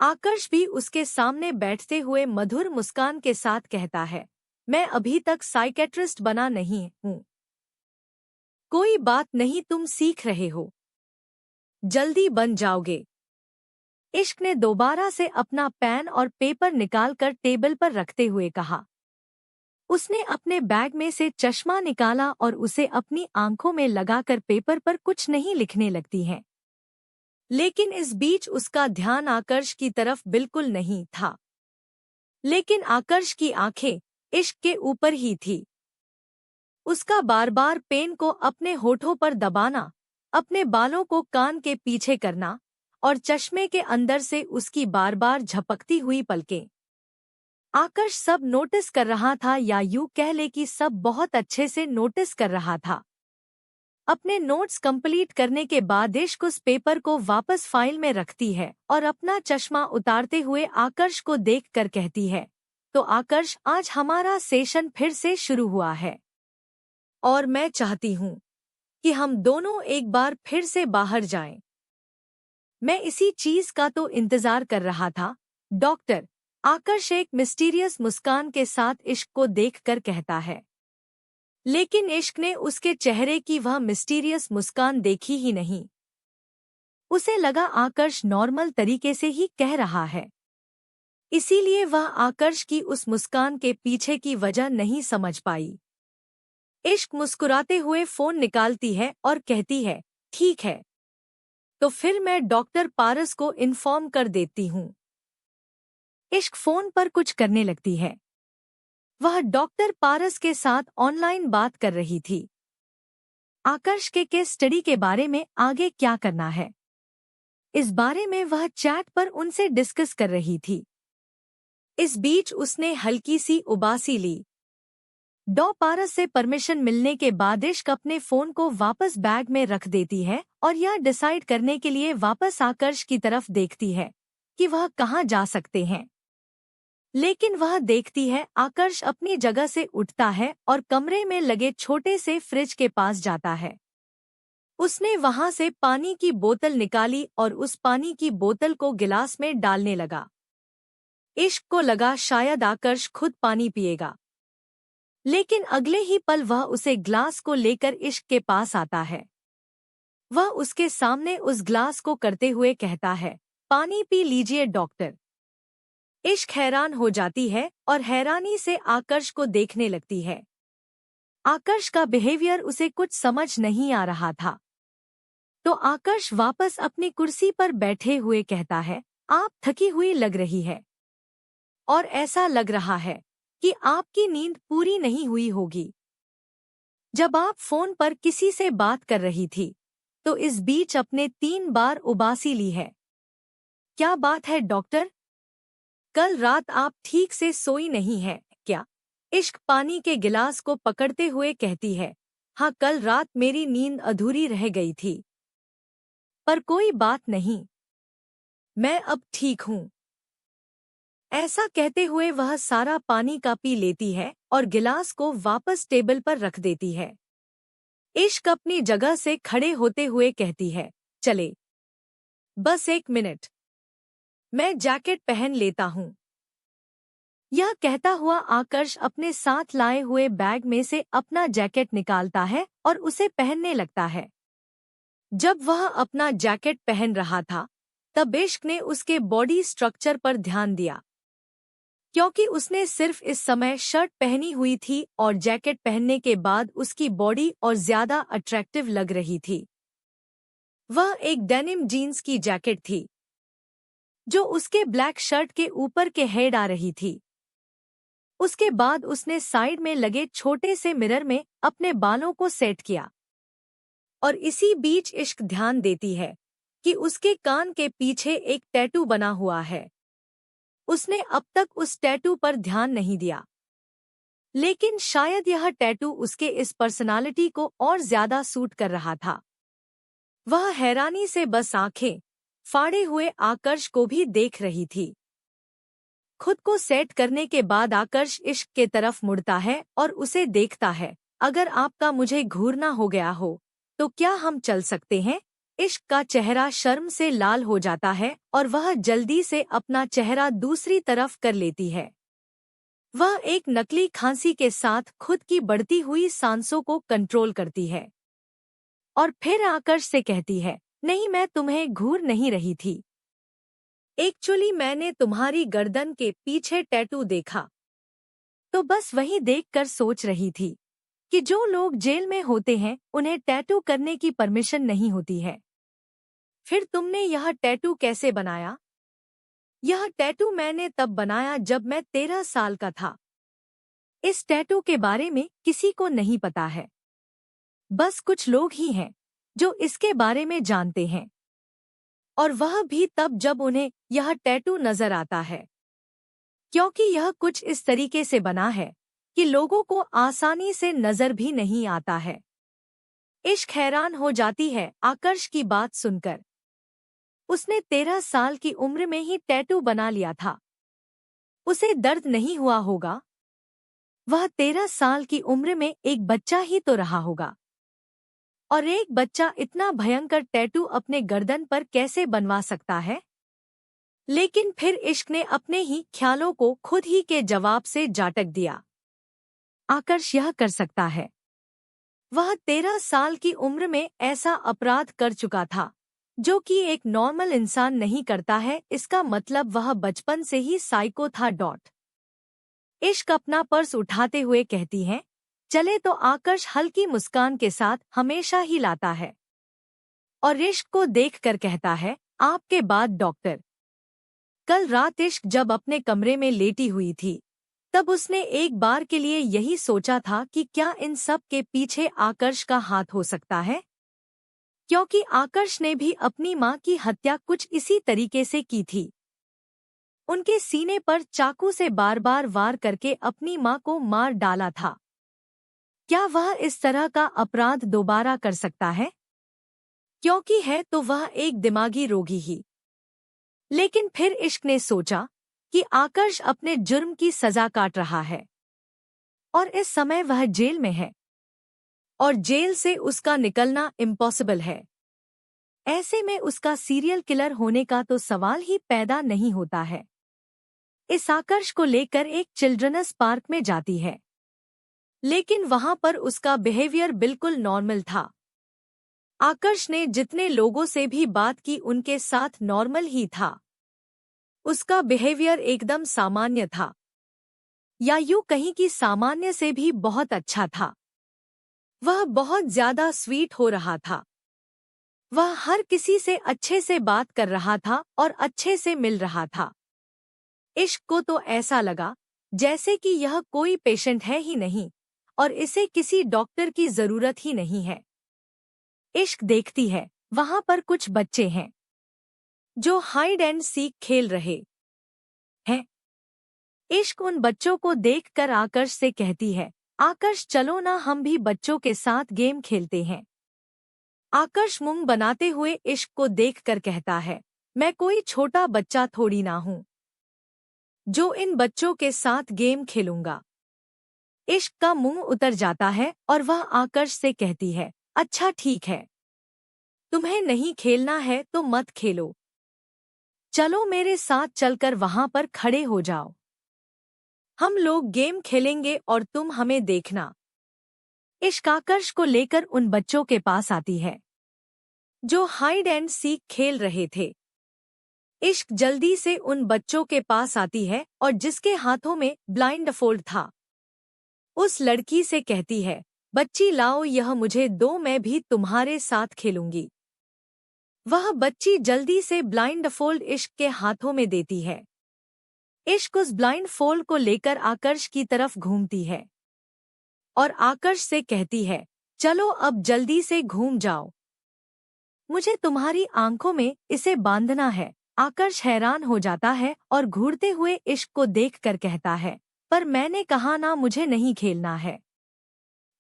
आकर्ष भी उसके सामने बैठते हुए मधुर मुस्कान के साथ कहता है, मैं अभी तक साइकेट्रिस्ट बना नहीं हूँ। कोई बात नहीं, तुम सीख रहे हो, जल्दी बन जाओगे। इश्क ने दोबारा से अपना पेन और पेपर निकालकर टेबल पर रखते हुए कहा। उसने अपने बैग में से चश्मा निकाला और उसे अपनी आंखों में लगाकर पेपर पर कुछ नहीं लिखने लगती है। लेकिन इस बीच उसका ध्यान आकर्ष की तरफ बिल्कुल नहीं था। लेकिन आकर्ष की आंखें इश्क के ऊपर ही थी। उसका बार बार पेन को अपने होठों पर दबाना, अपने बालों को कान के पीछे करना और चश्मे के अंदर से उसकी बार बार झपकती हुई पलकें। आकर्ष सब नोटिस कर रहा था, या यूं कह ले कि सब बहुत अच्छे से नोटिस कर रहा था। अपने नोट्स कंप्लीट करने के बाद इश्क उस पेपर को वापस फाइल में रखती है और अपना चश्मा उतारते हुए आकर्ष को देखकर कहती है, तो आकर्ष, आज हमारा सेशन फिर से शुरू हुआ है और मैं चाहती हूँ कि हम दोनों एक बार फिर से बाहर जाएं। मैं इसी चीज का तो इंतजार कर रहा था डॉक्टर, आकर्ष एक मिस्टीरियस मुस्कान के साथ इश्क को देखकर कहता है। लेकिन इश्क ने उसके चेहरे की वह मिस्टीरियस मुस्कान देखी ही नहीं। उसे लगा आकर्ष नॉर्मल तरीके से ही कह रहा है, इसीलिए वह आकर्ष की उस मुस्कान के पीछे की वजह नहीं समझ पाई। इश्क मुस्कुराते हुए फोन निकालती है और कहती है, ठीक है, तो फिर मैं डॉक्टर पारस को इन्फॉर्म कर देती हूँ। इश्क फोन पर कुछ करने लगती है। वह डॉक्टर पारस के साथ ऑनलाइन बात कर रही थी। आकर्ष के केस स्टडी के बारे में आगे क्या करना है, इस बारे में वह चैट पर उनसे डिस्कस कर रही थी। इस बीच उसने हल्की सी उबासी ली। डॉ पारस से परमिशन मिलने के बाद इश्क अपने फोन को वापस बैग में रख देती है और यह डिसाइड करने के लिए वापस आकर्ष की तरफ देखती है कि वह कहाँ जा सकते हैं। लेकिन वह देखती है आकर्ष अपनी जगह से उठता है और कमरे में लगे छोटे से फ्रिज के पास जाता है। उसने वहां से पानी की बोतल निकाली और उस पानी की बोतल को गिलास में डालने लगा। इश्क को लगा शायद आकर्ष खुद पानी पिएगा, लेकिन अगले ही पल वह उसे ग्लास को लेकर इश्क के पास आता है। वह उसके सामने उस ग्लास को करते हुए कहता है, पानी पी लीजिए डॉक्टर। इश्क हैरान हो जाती है और हैरानी से आकर्ष को देखने लगती है। आकर्ष का बिहेवियर उसे कुछ समझ नहीं आ रहा था। तो आकर्ष वापस अपनी कुर्सी पर बैठे हुए कहता है, आप थकी हुई लग रही है और ऐसा लग रहा है कि आपकी नींद पूरी नहीं हुई होगी। जब आप फोन पर किसी से बात कर रही थी तो इस बीच अपने 3 बार उबासी ली है। क्या बात है डॉक्टर? कल रात आप ठीक से सोई नहीं है क्या? इश्क पानी के गिलास को पकड़ते हुए कहती है, हाँ, कल रात मेरी नींद अधूरी रह गई थी, पर कोई बात नहीं, मैं अब ठीक हूँ। ऐसा कहते हुए वह सारा पानी का पी लेती है और गिलास को वापस टेबल पर रख देती है। इश्क अपनी जगह से खड़े होते हुए कहती है, चले, बस 1 मिनट, मैं जैकेट पहन लेता हूँ। यह कहता हुआ आकर्ष अपने साथ लाए हुए बैग में से अपना जैकेट निकालता है और उसे पहनने लगता है। जब वह अपना जैकेट पहन रहा था तब इश्क ने उसके बॉडी स्ट्रक्चर पर ध्यान दिया, क्योंकि उसने सिर्फ इस समय शर्ट पहनी हुई थी और जैकेट पहनने के बाद उसकी बॉडी और ज्यादा अट्रैक्टिव लग रही थी। वह एक डेनिम जीन्स की जैकेट थी जो उसके ब्लैक शर्ट के ऊपर के हेड आ रही थी। उसके बाद उसने साइड में लगे छोटे से मिरर में अपने बालों को सेट किया और इसी बीच इश्क ध्यान देती है कि उसके कान के पीछे एक टैटू बना हुआ है। उसने अब तक उस टैटू पर ध्यान नहीं दिया, लेकिन शायद यह टैटू उसके इस पर्सनालिटी को और ज्यादा सूट कर रहा था। वह हैरानी से बस आंखें फाड़े हुए आकर्ष को भी देख रही थी। खुद को सेट करने के बाद आकर्ष इश्क के तरफ मुड़ता है और उसे देखता है, अगर आपका मुझे घूरना हो गया हो तो क्या हम चल सकते हैं? इश्क का चेहरा शर्म से लाल हो जाता है और वह जल्दी से अपना चेहरा दूसरी तरफ कर लेती है। वह एक नकली खांसी के साथ खुद की बढ़ती हुई सांसों को कंट्रोल करती है और फिर आकर्ष से कहती है, नहीं, मैं तुम्हें घूर नहीं रही थी। एक्चुअली मैंने तुम्हारी गर्दन के पीछे टैटू देखा, तो बस वही देखकर सोच रही थी कि जो लोग जेल में होते हैं उन्हें टैटू करने की परमिशन नहीं होती है। फिर तुमने यह टैटू कैसे बनाया? यह टैटू मैंने तब बनाया जब मैं 13 साल का था। इस टैटू के बारे में किसी को नहीं पता है, बस कुछ लोग ही हैं जो इसके बारे में जानते हैं, और वह भी तब जब उन्हें यह टैटू नजर आता है, क्योंकि यह कुछ इस तरीके से बना है कि लोगों को आसानी से नजर भी नहीं आता है। इश्क हैरान हो जाती है आकर्ष की बात सुनकर। उसने 13 साल की उम्र में ही टैटू बना लिया था। उसे दर्द नहीं हुआ होगा? वह 13 साल की उम्र में एक बच्चा ही तो रहा होगा, और एक बच्चा इतना भयंकर टैटू अपने गर्दन पर कैसे बनवा सकता है? लेकिन फिर इश्क ने अपने ही ख्यालों को खुद ही के जवाब से जाटक दिया। आकर्ष यह कर सकता है। वह 13 साल की उम्र में ऐसा अपराध कर चुका था जो कि एक नॉर्मल इंसान नहीं करता है। इसका मतलब वह बचपन से ही साइको था। इश्क अपना पर्स उठाते हुए कहती है, चले तो आकर्ष हल्की मुस्कान के साथ हमेशा ही लाता है और इश्क को देखकर कहता है, आपके बाद डॉक्टर। कल रात इश्क जब अपने कमरे में लेटी हुई थी तब उसने एक बार के लिए यही सोचा था कि क्या इन सब के पीछे आकर्ष का हाथ हो सकता है, क्योंकि आकर्ष ने भी अपनी मां की हत्या कुछ इसी तरीके से की थी। उनके सीने पर चाकू से बार बार वार करके अपनी मां को मार डाला था। क्या वह इस तरह का अपराध दोबारा कर सकता है? क्योंकि है तो वह एक दिमागी रोगी ही। लेकिन फिर इश्क ने सोचा कि आकर्ष अपने जुर्म की सजा काट रहा है और इस समय वह जेल में है और जेल से उसका निकलना इम्पॉसिबल है। ऐसे में उसका सीरियल किलर होने का तो सवाल ही पैदा नहीं होता है। इस आकर्ष को लेकर एक चिल्ड्रनस पार्क में जाती है, लेकिन वहां पर उसका बिहेवियर बिल्कुल नॉर्मल था। आकर्ष ने जितने लोगों से भी बात की उनके साथ नॉर्मल ही था। उसका बिहेवियर एकदम सामान्य था, या यूं कहीं कि सामान्य से भी बहुत अच्छा था। वह बहुत ज्यादा स्वीट हो रहा था। वह हर किसी से अच्छे से बात कर रहा था और अच्छे से मिल रहा था। इश्क को तो ऐसा लगा जैसे कि यह कोई पेशेंट है ही नहीं और इसे किसी डॉक्टर की जरूरत ही नहीं है। इश्क देखती है वहां पर कुछ बच्चे हैं जो हाइड एंड सीक खेल रहे हैं। इश्क उन बच्चों को देखकर आकर्ष से कहती है, आकर्ष चलो ना हम भी बच्चों के साथ गेम खेलते हैं। आकर्ष मुंह बनाते हुए इश्क को देखकर कहता है, मैं कोई छोटा बच्चा थोड़ी ना हूं जो इन बच्चों के साथ गेम खेलूंगा। इश्क का मुंह उतर जाता है और वह आकर्ष से कहती है, अच्छा ठीक है, तुम्हें नहीं खेलना है तो मत खेलो। चलो मेरे साथ चलकर वहां पर खड़े हो जाओ। हम लोग गेम खेलेंगे और तुम हमें देखना। इश्क आकर्ष को लेकर उन बच्चों के पास आती है जो हाइड एंड सीक खेल रहे थे। इश्क जल्दी से उन बच्चों के पास आती है और जिसके हाथों में ब्लाइंड फोल्ड था उस लड़की से कहती है, बच्ची लाओ यह मुझे दो, मैं भी तुम्हारे साथ खेलूंगी। वह बच्ची जल्दी से ब्लाइंड फोल्ड इश्क के हाथों में देती है। इश्क उस ब्लाइंड फोल्ड को लेकर आकर्ष की तरफ घूमती है और आकर्ष से कहती है, चलो अब जल्दी से घूम जाओ, मुझे तुम्हारी आंखों में इसे बांधना है। आकर्ष हैरान हो जाता है और घूरते हुए इश्क को देखकर कहता है, पर मैंने कहा ना मुझे नहीं खेलना है।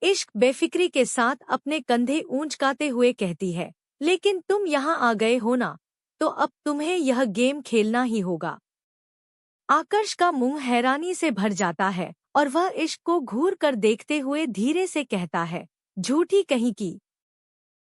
इश्क बेफिक्री के साथ अपने कंधे ऊंचकाते हुए कहती है, लेकिन तुम यहाँ आ गए हो ना, तो अब तुम्हें यह गेम खेलना ही होगा। आकर्ष का मुंह हैरानी से भर जाता है और वह इश्क को घूर कर देखते हुए धीरे से कहता है, झूठी कहीं की।